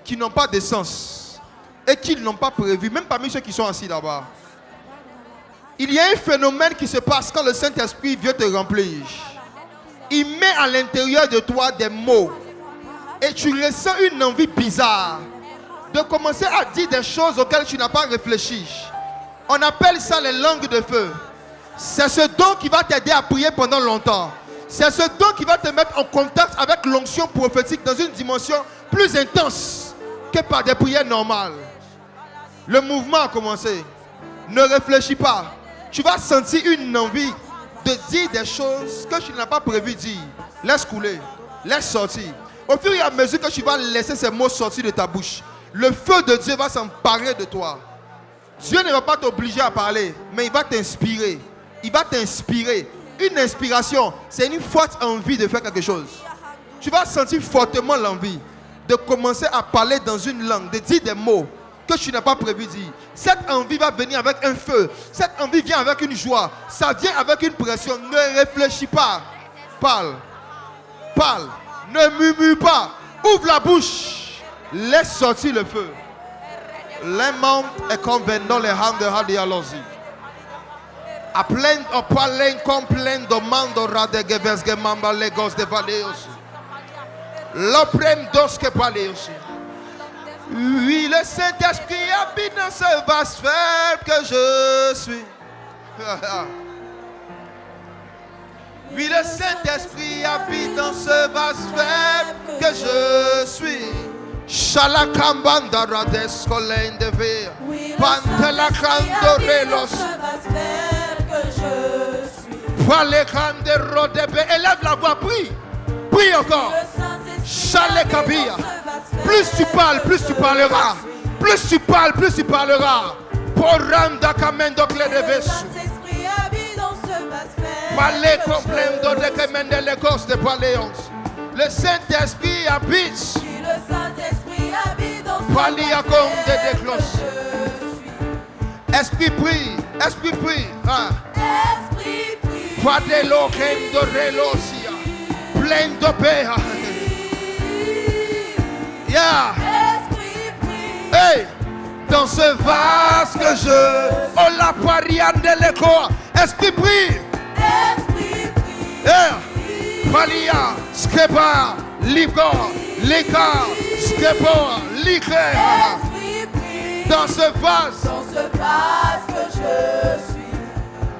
qui n'ont pas de sens et qu'ils n'ont pas prévu, même parmi ceux qui sont assis là-bas. Il y a un phénomène qui se passe quand le Saint-Esprit vient te remplir. Il met à l'intérieur de toi des mots et tu ressens une envie bizarre de commencer à dire des choses auxquelles tu n'as pas réfléchi. On appelle ça les langues de feu. C'est ce don qui va t'aider à prier pendant longtemps. C'est ce don qui va te mettre en contact avec l'onction prophétique dans une dimension plus intense que par des prières normales. Le mouvement a commencé. Ne réfléchis pas. Tu vas sentir une envie de dire des choses que tu n'as pas prévu dire. Laisse couler. Laisse sortir. Au fur et à mesure que tu vas laisser ces mots sortir de ta bouche, le feu de Dieu va s'emparer de toi. Dieu ne va pas t'obliger à parler, mais il va t'inspirer. Il va t'inspirer. Une inspiration, c'est une forte envie de faire quelque chose. Tu vas sentir fortement l'envie de commencer à parler dans une langue, de dire des mots que tu n'as pas prévu dire. Cette envie va venir avec un feu. Cette envie vient avec une joie. Ça vient avec une pression. Ne réfléchis pas. Parle. Parle. Ne murmure pas. Ouvre la bouche. Laisse sortir le feu. Les membres est convenant les hands de Hadialosi. A plein o palen complendo mando radegeves gemamba legos de valeos. L'oprem dos que paleos. Oui, le Saint-Esprit habite dans ce vaste faible que je suis. Oui, le Saint-Esprit habite dans ce vaste faible que je suis. Shalakambanda rades colen de ver. Pantela candorelos. Élève la voix, prie. Prie encore. Shalekabia. Plus tu parles, plus tu parleras. Plus tu parles, plus tu parleras. Poranda kamendo kledeves. Palais complète de kemende les gosses de paléons. Le Saint-Esprit habite. Le Saint-Esprit habite dans ce Paliacom de déclenche. Esprit prie. Esprit prie. Esprit prie. Padelo kendo relosia. Plein de paix. Yeah. Esprit prie. Hey. Dans ce vase que je. Oh la pariane de l'écho. Esprit prie. Esprit prie. Yeah. Palia. Skeba. Ligo. Lika. Skeba. Liké. Dans ce vase que je suis.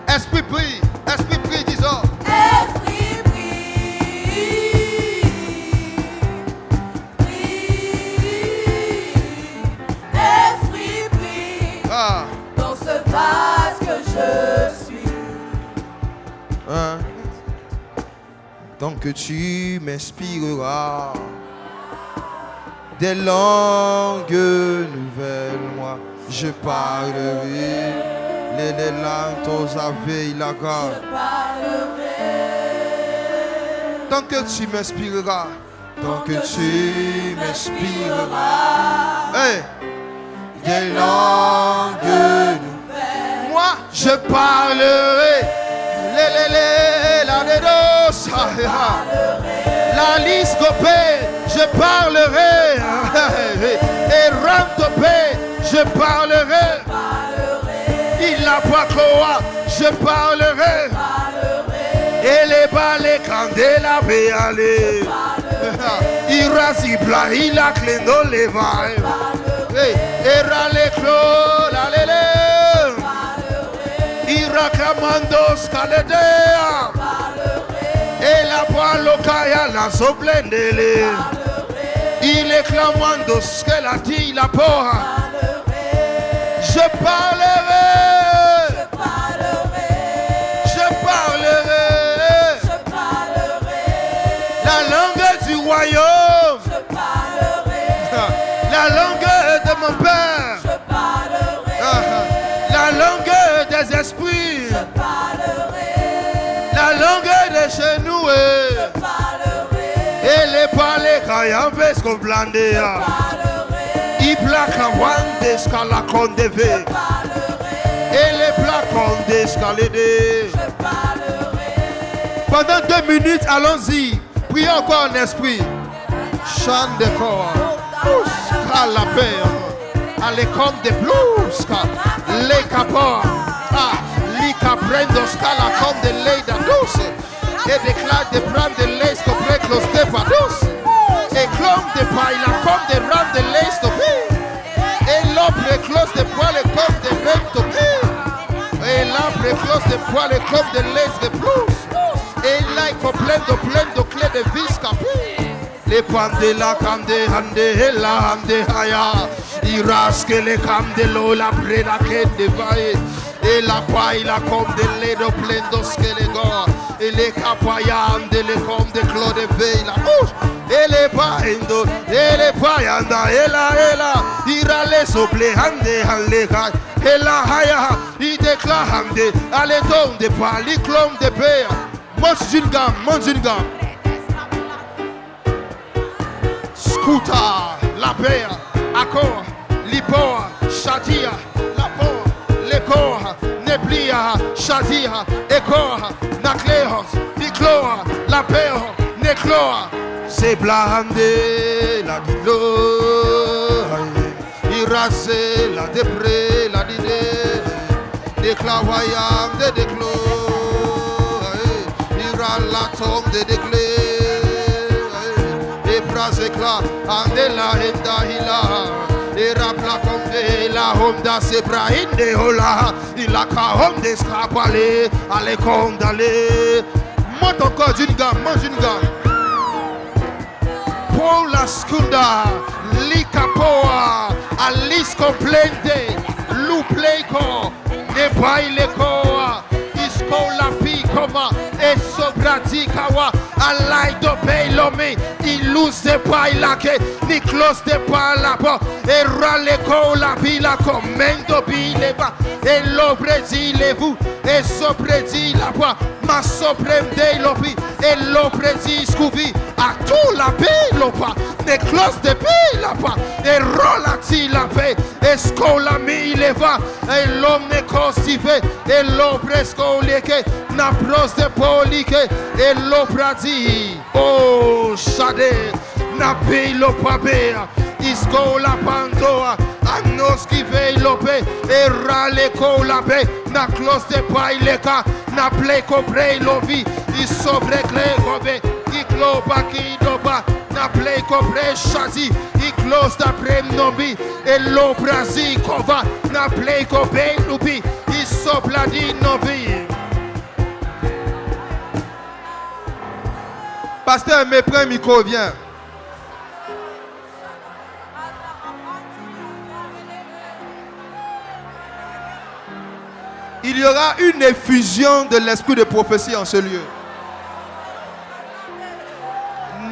Esprit prie, disons. Esprit prie, Esprit prie. Dans ce vase que je suis. Tant que tu m'inspireras des langues nouvelles, moi je parlerai les langues aux aveilles la garde. Je parlerai. Tant que tu m'inspireras, tant que tu m'inspireras, hey, des langues nouvelles, moi je parlerai la liscopée, je parlerai. Et rantopée, je parlerai. Il n'a pas quoi, je parlerai. Et les balais quand elle avait allé. Il rasibla, il a clé dans les vailles. Et râle clos, la lélé. Iracamandos Kaledea. Et la poilocaya la soblendele. Il est clamando ce qu'elle a dit la porra. Je parlerai. Je parlerai. Je parlerai. Je parlerai. La langue du royaume. Je parlerai. La langue de mon père. Je parlerai. La langue des esprits. Je parlerai. La langue de chez nous. Je parlerai. Et les palais quand y a un vesco blandé. Je parlerai. I placa wandes cala condeve. Et les plaques condés escalédés. Je parlerai. Pendant 2 minutes, allons-y. Prions encore en esprit. Chant de corps. La paix. Allez comme des blues. Les capors. Les caprendos. Scala comme des leida douce. Et déclare des brames de lait. Scopre clos de padus. Et clom de pailla comme des rames de lait. Stopé. Et l'ombre close de poils comme des rêves stopé. Et l'arbre close de poils comme des laits de plus. Et là, il faut plein de clés de vis capées. Les pandés, la cande, hande, et la hande, haya. Il rasque les cam de l'eau, la preda, de vaille. Et la paille, la comme de lait, de plein d'os que les gars. Et les capayam, de les comme de clos de veille, la bouche. Et les païndo, et les païanda, et là, il a les soplés, hande, hande, et la haya. Il déclare hande, allez, don de pas, les clones de paix. Mange une gamme. Scouta, la paix, accord, lipoa, chadia, la paix, l'écor, neblia, chadia, écor, nacléos, nicloa, la paix, nécloa, c'est blandé, la dilo, irasé, la dépré, la didé, déclavoyam, de déclo. La tombe de déclé et bras éclat andela enda hila et rapla comme la honda se brahinde hola il a ka honda scapale allez comme d'aller monte encore d'une gamme mange une gamme pour la scunda likapoa alice complente lupleiko ne baile koa la picoma et sobratikawa alai do beilome ilus de bailake niklos de palapa et raleko la pila comendo bileva et l'obrezile vous et sobrezi la voix ma sopremde lopi et l'obrezi scuvi a tout la belopa ne clos de belapa et rolati la paix et scola mi leva et l'homme ne costivé et l'obresco leke na pros de polike et l'obradi oh shade na beilo pabea isco la pandoa anos qui veille lope et rale ko la be na clos de paileka na pleko brelovi is sobre klegobe ikloba kidoba na pleko breshati iklos da premnobi et l'obrasi kova na pleko belubi is sobladi novi. Pasteur, me prends un micro, viens. Il y aura une effusion de l'esprit de prophétie en ce lieu.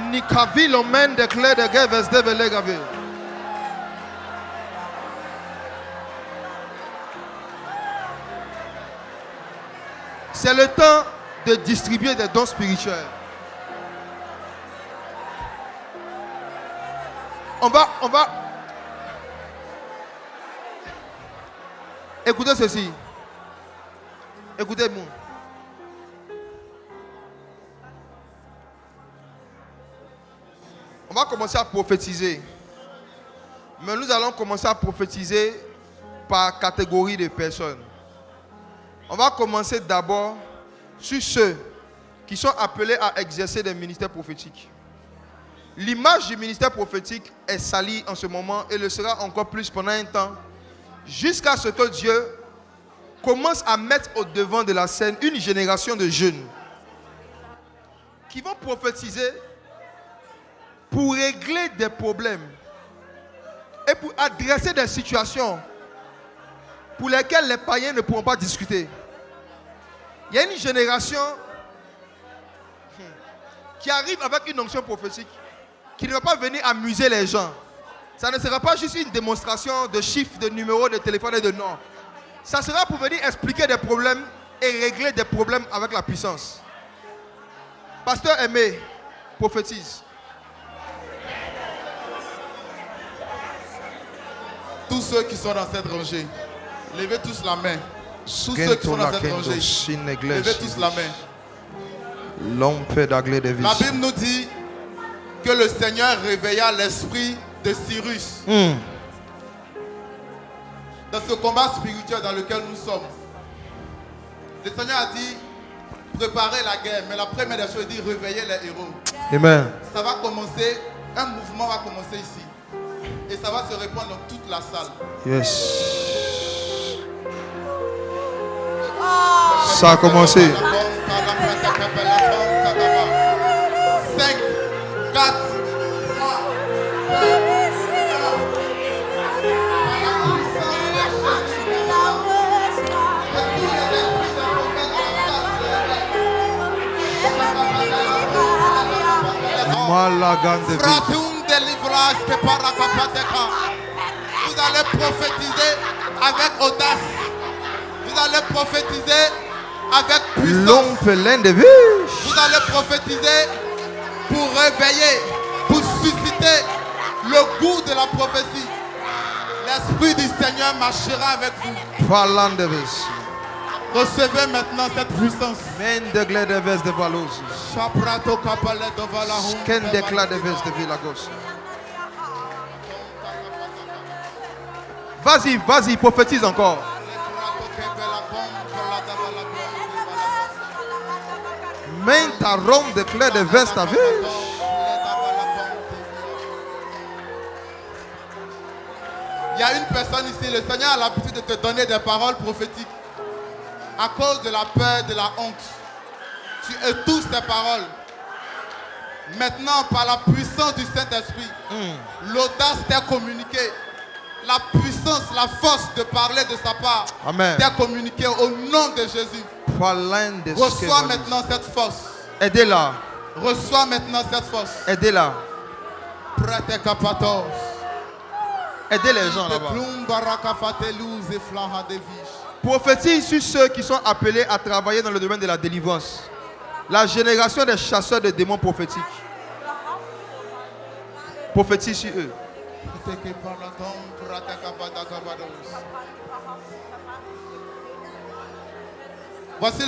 Nikavil omen de clé de geves de velegave. C'est le temps de distribuer des dons spirituels. On va. Écoutez ceci. Écoutez-moi. On va commencer à prophétiser. Mais nous allons commencer à prophétiser par catégorie de personnes. On va commencer d'abord sur ceux qui sont appelés à exercer des ministères prophétiques. L'image du ministère prophétique est salie en ce moment et le sera encore plus pendant un temps, jusqu'à ce que Dieu commence à mettre au devant de la scène une génération de jeunes qui vont prophétiser pour régler des problèmes et pour adresser des situations pour lesquelles les païens ne pourront pas discuter. Il y a une génération qui arrive avec une onction prophétique qui ne va pas venir amuser les gens. Ça ne sera pas juste une démonstration de chiffres, de numéros, de téléphone et de noms. Ça sera pour venir expliquer des problèmes et régler des problèmes avec la puissance. Pasteur Aimé, prophétise. Tous ceux qui sont dans cette rangée, levez tous la main. Tous ceux qui sont dans cette rangée, levez tous la main. La Bible nous dit que le Seigneur réveilla l'esprit de Cyrus dans ce combat spirituel dans lequel nous sommes. Le Seigneur a dit préparez la guerre, mais la première des choses, il dit réveiller les héros. Amen. Ça va commencer, un mouvement va commencer ici et ça va se répandre dans toute la salle. Yes. Ça a commencé. 5, 4, 3, 2, vous allez prophétiser avec audace. Vous allez prophétiser avec puissance. Vous allez prophétiser pour réveiller, pour susciter le goût de la prophétie. L'Esprit du Seigneur marchera avec vous. Recevez maintenant cette puissance. Vas-y, vas-y, prophétise encore. Main ta ronde de clé de veste à vie. Il y a une personne ici, le Seigneur a l'habitude de te donner des paroles prophétiques. À cause de la peur, de la honte, tu étousses tes paroles. Maintenant, par la puissance du Saint-Esprit, l'audace t'est communiquée. La puissance, la force de parler de sa part t'est communiquée au nom de Jésus. Reçois maintenant cette force. Aidez-la. Reçois maintenant cette force. Aidez-la. Prête kapatos. Aidez les gens là-bas. Prophétise sur ceux qui sont appelés à travailler dans le domaine de la délivrance. La génération des chasseurs de démons prophétiques. Prophétise sur eux. Voici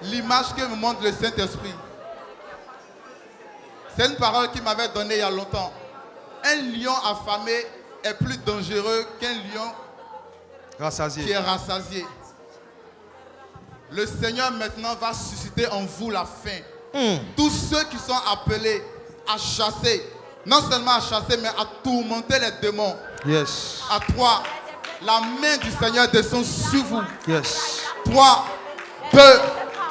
l'image que me montre le Saint-Esprit. C'est une parole qu'il m'avait donnée il y a longtemps. Un lion affamé est plus dangereux qu'un lion qui est rassasié. Le Seigneur maintenant va susciter en vous la faim. Tous ceux qui sont appelés à chasser, non seulement à chasser, mais à tourmenter les démons. Yes. À 3, la main du Seigneur descend sur vous. Yes. 3, 2,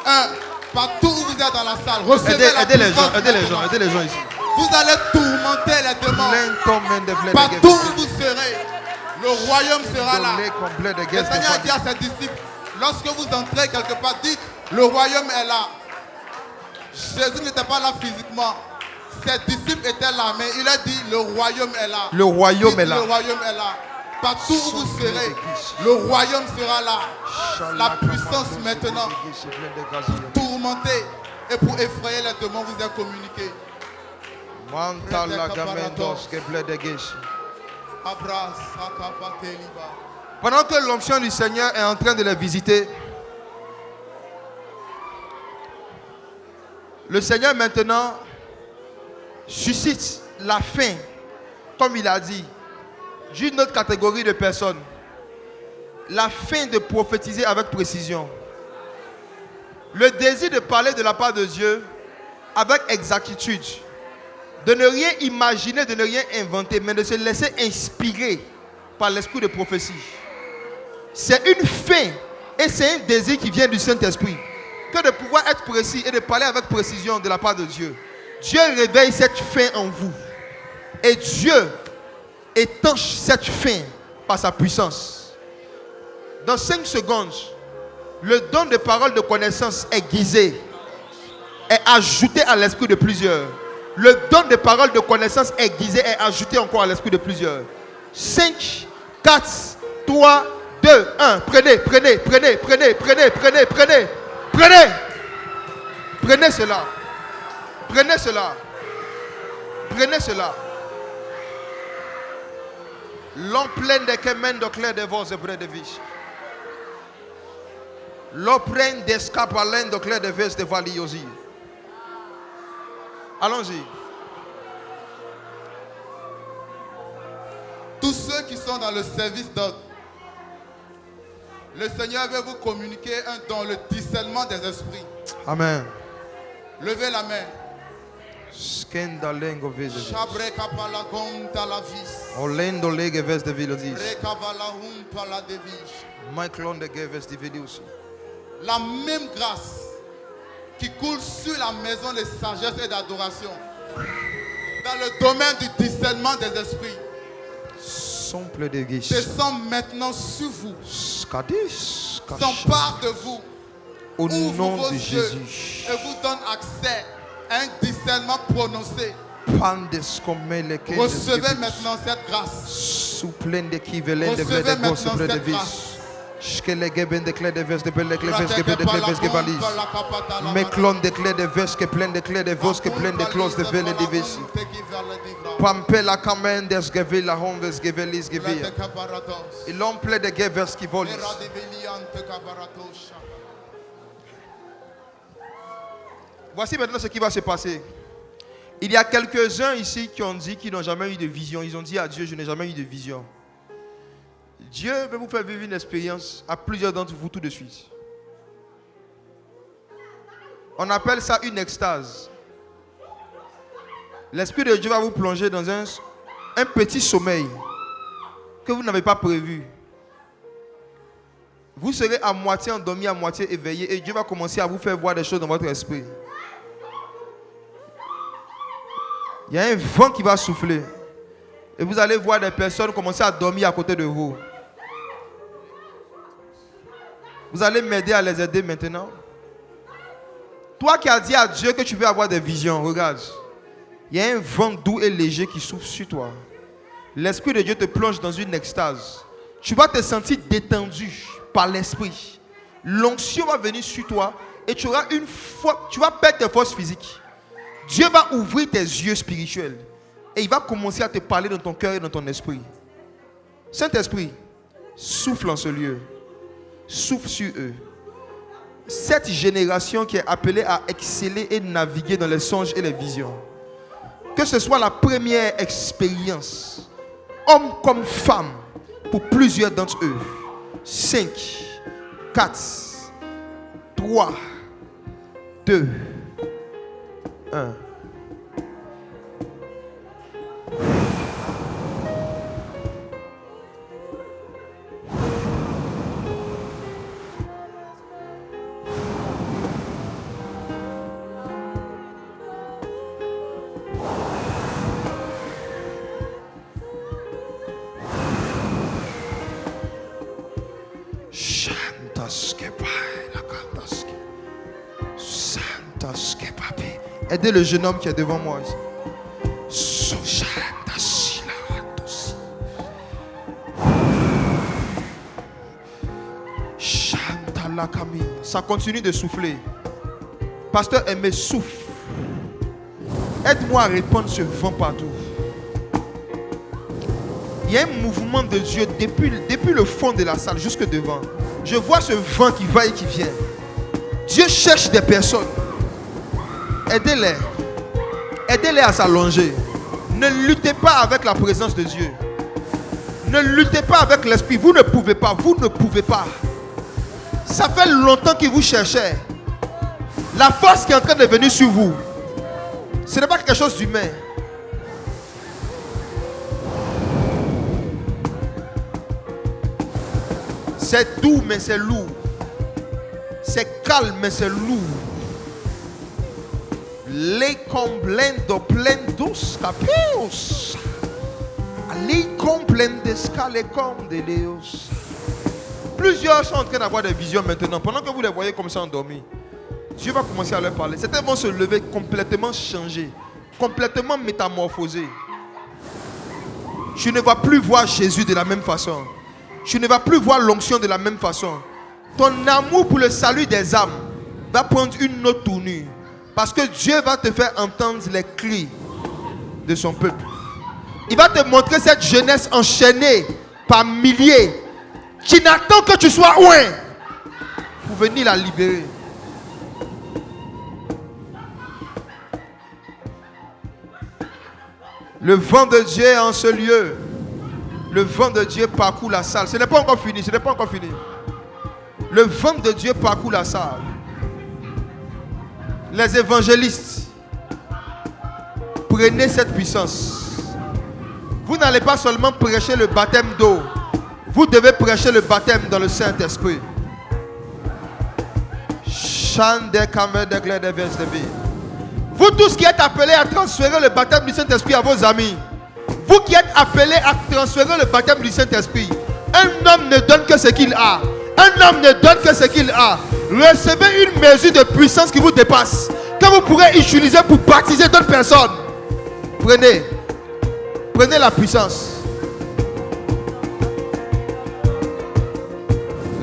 1. Partout où vous êtes dans la salle, recevez la aidez les gens, puissance aidez les gens, maintenant. aidez les gens ici. Vous allez tourmenter les démons. Partout où vous serez, le royaume sera là. Le Seigneur a dit à ses disciples, lorsque vous entrez quelque part, dites, le royaume est là. Jésus n'était pas là physiquement. Ses disciples étaient là, mais il a dit, le royaume est là. Le royaume est là. Le royaume est là. Partout où vous serez, le royaume sera là. La puissance maintenant, tourmenter et pour effrayer les démons, vous êtes communiqué. Pendant que l'onction du Seigneur est en train de les visiter, le Seigneur maintenant suscite la faim, comme il a dit, d'une autre catégorie de personnes. La faim de prophétiser avec précision. Le désir de parler de la part de Dieu avec exactitude. De ne rien imaginer, de ne rien inventer, mais de se laisser inspirer par l'esprit de prophétie. C'est une faim et c'est un désir qui vient du Saint-Esprit. Que de pouvoir être précis et de parler avec précision de la part de Dieu. Dieu réveille cette faim en vous. Et Dieu étanche cette faim par sa puissance. Dans 5 secondes, le don de parole de connaissance aiguisée est ajouté à l'esprit de plusieurs. Le don de parole de connaissance aiguisée est ajouté encore à l'esprit de plusieurs. 5, 4, 3, 2, 1. Prenez. Prenez cela. Prenez cela. Prenez cela. L'on plein de kemen de clair de vos et de vie. L'opren d'escapalendo clair de veste de valiosi. Allons-y. Tous ceux qui sont dans le service d'ordre, le Seigneur veut vous communiquer un don, le discernement des esprits. Amen. Levez la main. Skendalengo vese. Shabre kapala gonta la vis. Olendo lege veste de vilodis. Rekavala humpa la devish. Michaelon de geves de vilius. La même grâce qui coule sur la maison de sagesse et d'adoration, dans le domaine du discernement des esprits, Somple de guiche. descend maintenant sur vous, Skadis. s'empare de vous, Au ouvre nom vos de yeux Jésus. et vous donne accès à un discernement prononcé. Pandes comme les Recevez maintenant cette grâce. Souplen de qui velen de Recevez vede maintenant gosse de cette vis. grâce. Skele geben de clé de veste de belle clé veste de veste de valise. Meklon de clé de veste que plein de clé de vos que plein de close de vele de vis. Pampela kamen des gevela honves gevelis gevia. Et l'homme plein de gevers qui volis. Voici maintenant ce qui va se passer. Il y a quelques-uns ici qui ont dit qu'ils n'ont jamais eu de vision. Ils ont dit à Dieu, je n'ai jamais eu de vision. Dieu veut vous faire vivre une expérience à plusieurs d'entre vous tout de suite. On appelle ça une extase. L'Esprit de Dieu va vous plonger dans un petit sommeil que vous n'avez pas prévu. Vous serez à moitié endormi, à moitié éveillé et Dieu va commencer à vous faire voir des choses dans votre esprit. Il y a un vent qui va souffler. Et vous allez voir des personnes commencer à dormir à côté de vous. Vous allez m'aider à les aider maintenant. Toi qui as dit à Dieu que tu veux avoir des visions, regarde. Il y a un vent doux et léger qui souffle sur toi. L'Esprit de Dieu te plonge dans une extase. Tu vas te sentir détendu par l'Esprit. L'onction va venir sur toi et tu auras tu vas perdre tes forces physiques. Dieu va ouvrir tes yeux spirituels et il va commencer à te parler dans ton cœur et dans ton esprit. Saint-Esprit, souffle en ce lieu. Souffle sur eux. Cette génération qui est appelée à exceller et naviguer dans les songes et les visions. Que ce soit la première expérience, homme comme femme, pour plusieurs d'entre eux. 5, 4, 3, 2, 1. Aidez le jeune homme qui est devant moi. Ça continue de souffler. Pasteur Aimé, souffle. Aide-moi à répandre ce vent partout. Il y a un mouvement de Dieu depuis le fond de la salle jusque devant. Je vois ce vent qui va et qui vient. Dieu cherche des personnes. Aidez-les. Aidez-les à s'allonger. Ne luttez pas avec la présence de Dieu. Ne luttez pas avec l'esprit. Vous ne pouvez pas. Vous ne pouvez pas. Ça fait longtemps qu'il vous cherchait. La force qui est en train de venir sur vous, ce n'est pas quelque chose d'humain. C'est doux mais c'est lourd. C'est calme mais c'est lourd. Les comblendo plendos capeos. Les complendes scalacom de Léos. Plusieurs sont en train d'avoir des visions maintenant. Pendant que vous les voyez comme ça endormis, Dieu va commencer à leur parler. Certains vont se lever complètement changés, complètement métamorphosés. Tu ne vas plus voir Jésus de la même façon. Tu ne vas plus voir l'onction de la même façon. Ton amour pour le salut des âmes va prendre une autre tournure. Parce que Dieu va te faire entendre les cris de son peuple. Il va te montrer cette jeunesse enchaînée par milliers qui n'attend que tu sois loin pour venir la libérer. Le vent de Dieu est en ce lieu. Le vent de Dieu parcourt la salle. Ce n'est pas encore fini, ce n'est pas encore fini. Le vent de Dieu parcourt la salle. Les évangélistes, prenez cette puissance. Vous n'allez pas seulement prêcher le baptême d'eau. Vous devez prêcher le baptême dans le Saint-Esprit. Vous tous qui êtes appelés à transférer le baptême du Saint-Esprit à vos amis. Vous qui êtes appelés à transférer le baptême du Saint-Esprit. Un homme ne donne que ce qu'il a. Un homme ne donne que ce qu'il a. Recevez une mesure de puissance qui vous dépasse, que vous pourrez utiliser pour baptiser d'autres personnes. Prenez la puissance.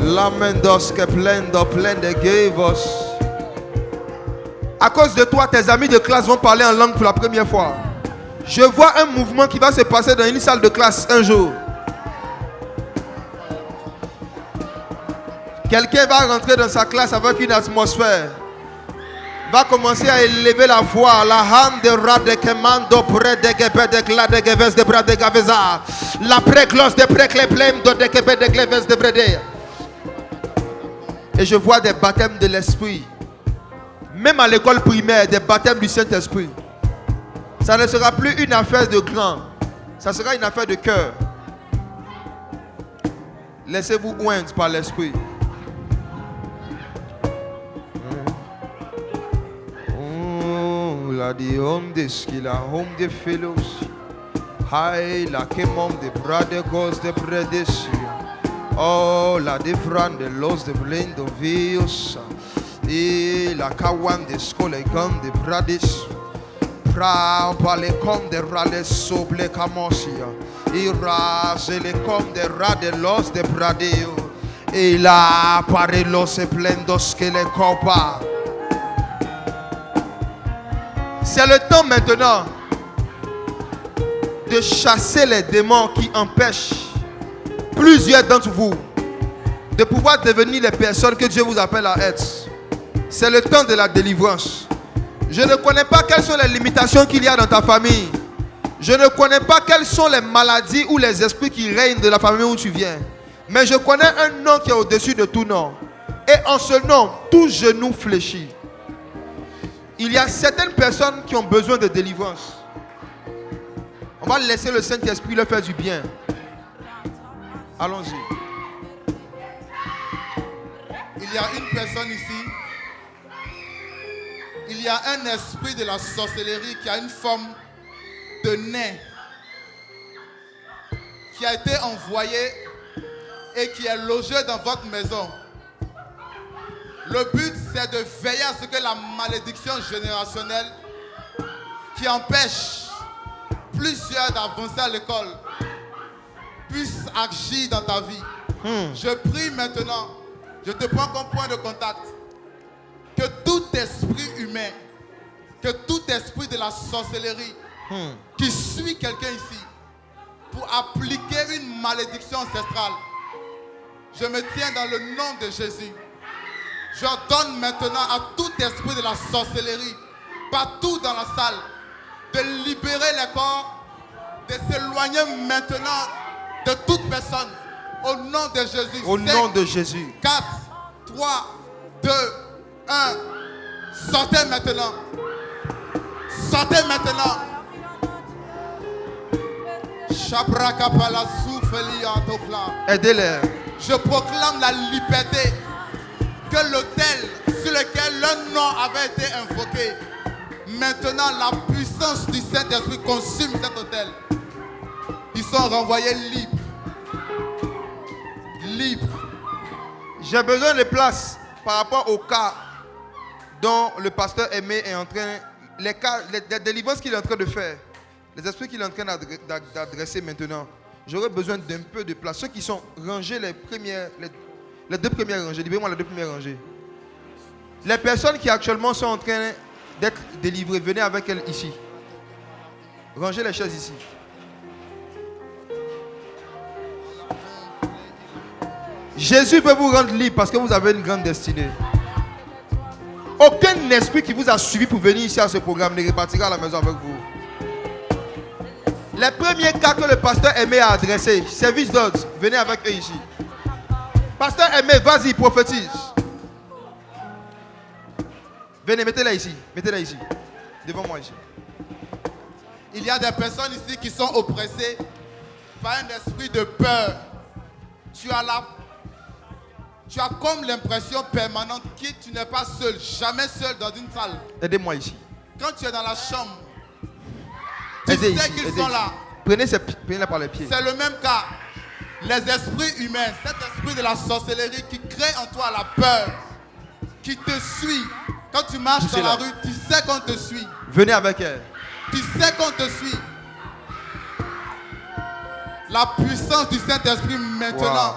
Lamendos que plein de gavos. À cause de toi, tes amis de classe vont parler en langue pour la première fois. Je vois un mouvement qui va se passer dans une salle de classe un jour. Quelqu'un va rentrer dans sa classe avec une atmosphère. Va commencer à élever la voix. La hand de radekemando près de gebe de gla de geves de bras de gaveza. La préclose de précléplem de gebe de gleves de brede. Et je vois des baptêmes de l'esprit. Même à l'école primaire, des baptêmes du Saint-Esprit. Ça ne sera plus une affaire de grand. Ça sera une affaire de cœur. Laissez-vous oindre par l'esprit. La di homme de skila, homme de fellows. Hai la kemom de brade gos de bredes. Oh la de fran de los de blendo vios. Et la kawan de skolegan de brades. Pra pale com de rales soble camosia. Ira le com de rade los de bradeo. Et la pare los plendos que le copa. C'est le temps maintenant de chasser les démons qui empêchent plusieurs d'entre vous de pouvoir devenir les personnes que Dieu vous appelle à être. C'est le temps de la délivrance. Je ne connais pas quelles sont les limitations qu'il y a dans ta famille. Je ne connais pas quelles sont les maladies ou les esprits qui règnent de la famille où tu viens. Mais je connais un nom qui est au-dessus de tout nom. Et en ce nom, tout genou fléchit. Il y a certaines personnes qui ont besoin de délivrance. On va laisser le Saint-Esprit leur faire du bien. Allons-y. Il y a une personne ici. Il y a un esprit de la sorcellerie qui a une forme de nez, qui a été envoyé et qui est logé dans votre maison. Le but, c'est de veiller à ce que la malédiction générationnelle qui empêche plusieurs d'avancer à l'école puisse agir dans ta vie. Je prie maintenant, je te prends comme point de contact, que tout esprit humain, que tout esprit de la sorcellerie qui suit quelqu'un ici pour appliquer une malédiction ancestrale, je me tiens dans le nom de Jésus. J'ordonne maintenant à tout esprit de la sorcellerie, partout dans la salle, de libérer les corps, de s'éloigner maintenant de toute personne. Au nom de Jésus. Au nom de Jésus. 4, 3, 2, 1. Sortez maintenant. Sortez maintenant. Aidez-les. Je proclame la liberté. Que l'autel sur lequel leur nom avait été invoqué, maintenant la puissance du Saint-Esprit consume cet autel. Ils sont renvoyés libres. Libres. J'ai besoin de place par rapport au cas dont le pasteur Aimé est en train, les délivrances qu'il est en train de faire, les esprits qu'il est en train d'adresser maintenant. J'aurais besoin d'un peu de place. Ceux qui sont rangés les deux premières rangées, libérez-moi les deux premières rangées. Les personnes qui actuellement sont en train d'être délivrées, venez avec elles ici. Rangez les chaises ici. Jésus veut vous rendre libre parce que vous avez une grande destinée. Aucun esprit qui vous a suivi pour venir ici à ce programme ne repartira à la maison avec vous. Les premiers cas que le pasteur Aimé a adressés, service d'ordre, venez avec eux ici. Pasteur Aimé, vas-y, prophétise. Venez, mettez-la ici. Mettez-la ici. Devant moi ici. Il y a des personnes ici qui sont oppressées par un esprit de peur. Tu as comme l'impression permanente que tu n'es pas seul, jamais seul dans une salle. Aidez-moi ici. Quand tu es dans la chambre, tu Aidez sais ici, qu'ils aidez sont ici. là. Prenez-la par les pieds. C'est le même cas. Les esprits humains, cet esprit de la sorcellerie qui crée en toi la peur, qui te suit. Quand tu marches dans la rue, tu sais qu'on te suit. Venez avec elle. Tu sais qu'on te suit. La puissance du Saint-Esprit maintenant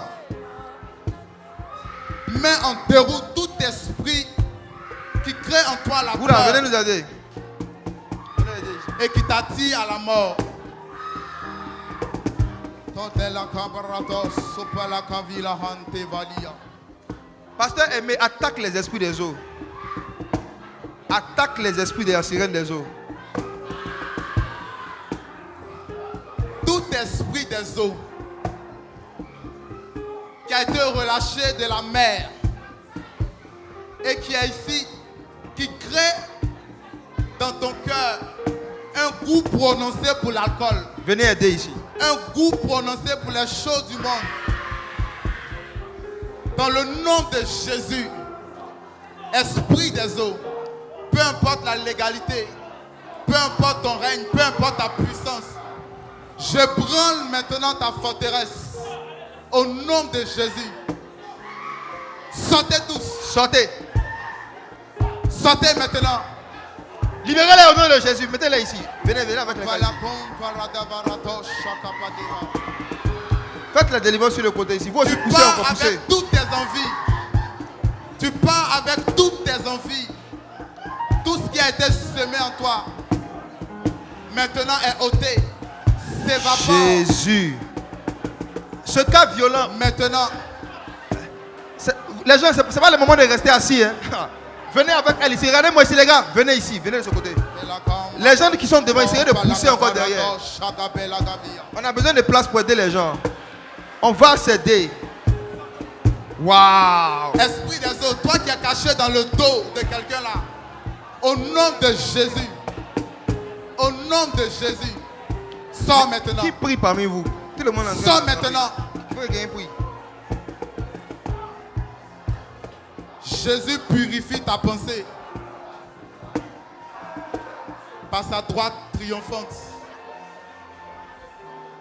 met en déroute tout esprit qui crée en toi la Vous là, peur venez nous aider. Venez aider ici. et qui t'attire à la mort. Pasteur Aimé, attaque les esprits des eaux. Attaque les esprits de la sirène des eaux. Tout esprit des eaux qui a été relâché de la mer et qui est ici, qui crée dans ton cœur un goût prononcé pour l'alcool, Venez aider ici. un goût prononcé pour les choses du monde. Dans le nom de Jésus, esprit des eaux, peu importe la légalité, peu importe ton règne, peu importe ta puissance, je branle maintenant ta forteresse au nom de Jésus. Sortez tous, Sortez. sortez maintenant. Libérez-les au nom de Jésus. Mettez-les ici. Venez avec les gars. Faites la délivrance sur le côté ici. Vous aussi, Tu poussez pars encore, poussez. avec toutes tes envies. Tu pars avec toutes tes envies. Tout ce qui a été semé en toi, maintenant est ôté. S'évapore. Jésus. Ce cas violent, Maintenant, les gens, c'est pas le moment de rester assis. Hein. Venez avec elle ici. Regardez-moi ici, les gars. Venez ici. Venez de ce côté. Les gens qui sont devant, essayez de pousser encore derrière. On a besoin de place pour aider les gens. On va s'aider. Waouh. esprit des eaux, toi qui es caché dans le dos de quelqu'un là, au nom de Jésus, au nom de Jésus, sors maintenant. Qui prie parmi vous? Tout le monde en train Sors de- maintenant. Qui veut quelqu'un prie? Jésus purifie ta pensée par sa droite triomphante.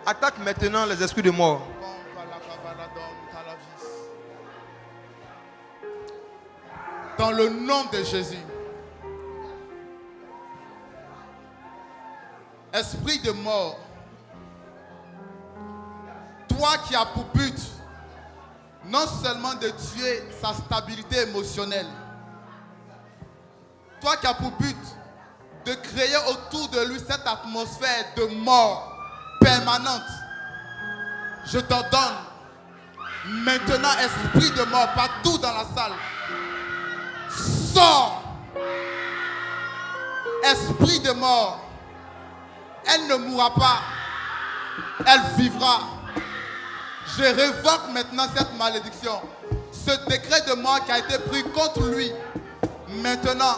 Attaque maintenant les esprits de mort. Dans le nom de Jésus. Esprit de mort, toi qui as pour but non seulement de tuer sa stabilité émotionnelle, toi qui as pour but de créer autour de lui cette atmosphère de mort permanente, je t'ordonne maintenant, esprit de mort, partout dans la salle, sors. Esprit de mort, elle ne mourra pas, elle vivra. Je révoque maintenant cette malédiction. Ce décret de mort qui a été pris contre lui, maintenant,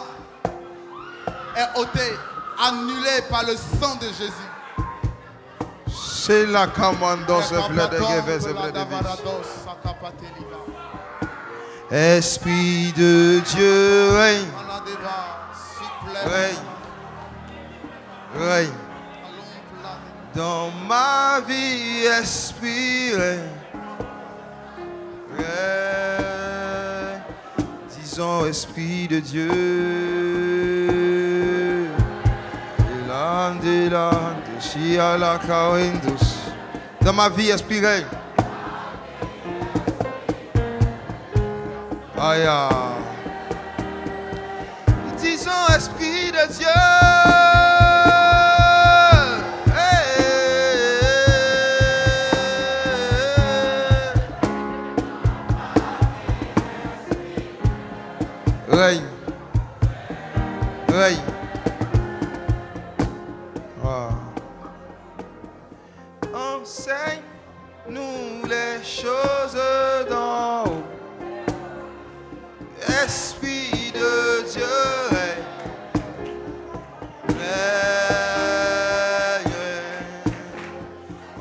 est ôté, annulé par le sang de Jésus. C'est la commande dans ce bled de Gévez, ce bled de vie. Esprit de Dieu, règne, règne, règne. Dans ma vie, esprit, règne, règne. Disons, esprit de Dieu. Dans ma vie, esprit, règne. Aïe. Disons, esprit de Dieu. Ah. Enseigne-nous les choses d'en haut. Esprit de Dieu,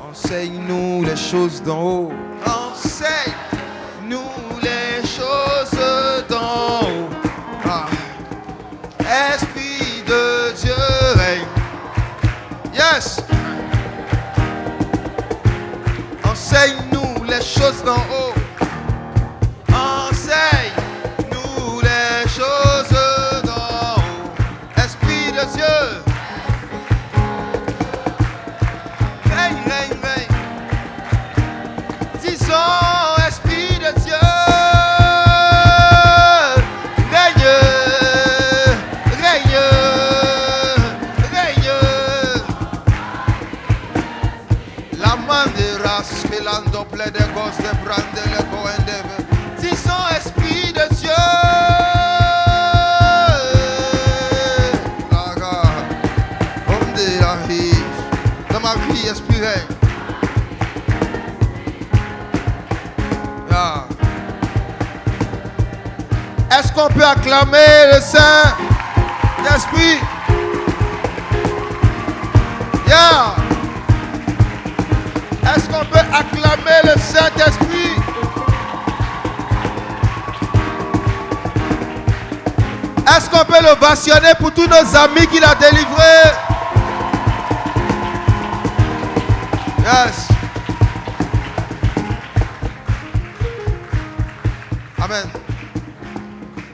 enseigne-nous les choses d'en haut. Enseigne-nous les choses d'en haut. Ah. Esprit de Dieu, yes. Enseigne-nous les choses d'en haut. Enseigne-nous les choses d'en haut. Esprit de Dieu. Règne, règne, règne. Disons, Esprit de Dieu. Règne, règne, règne. La mandera spelando ple de gos de brande le goendeve. Disons, Esprit de Dieu. Dans ma vie, Esprit règne. Yeah. Est-ce qu'on peut acclamer le Saint-Esprit? Yeah. Est-ce qu'on peut acclamer le Saint-Esprit? Est-ce qu'on peut l'ovationner pour tous nos amis qu'il a délivrés? Yes. Amen.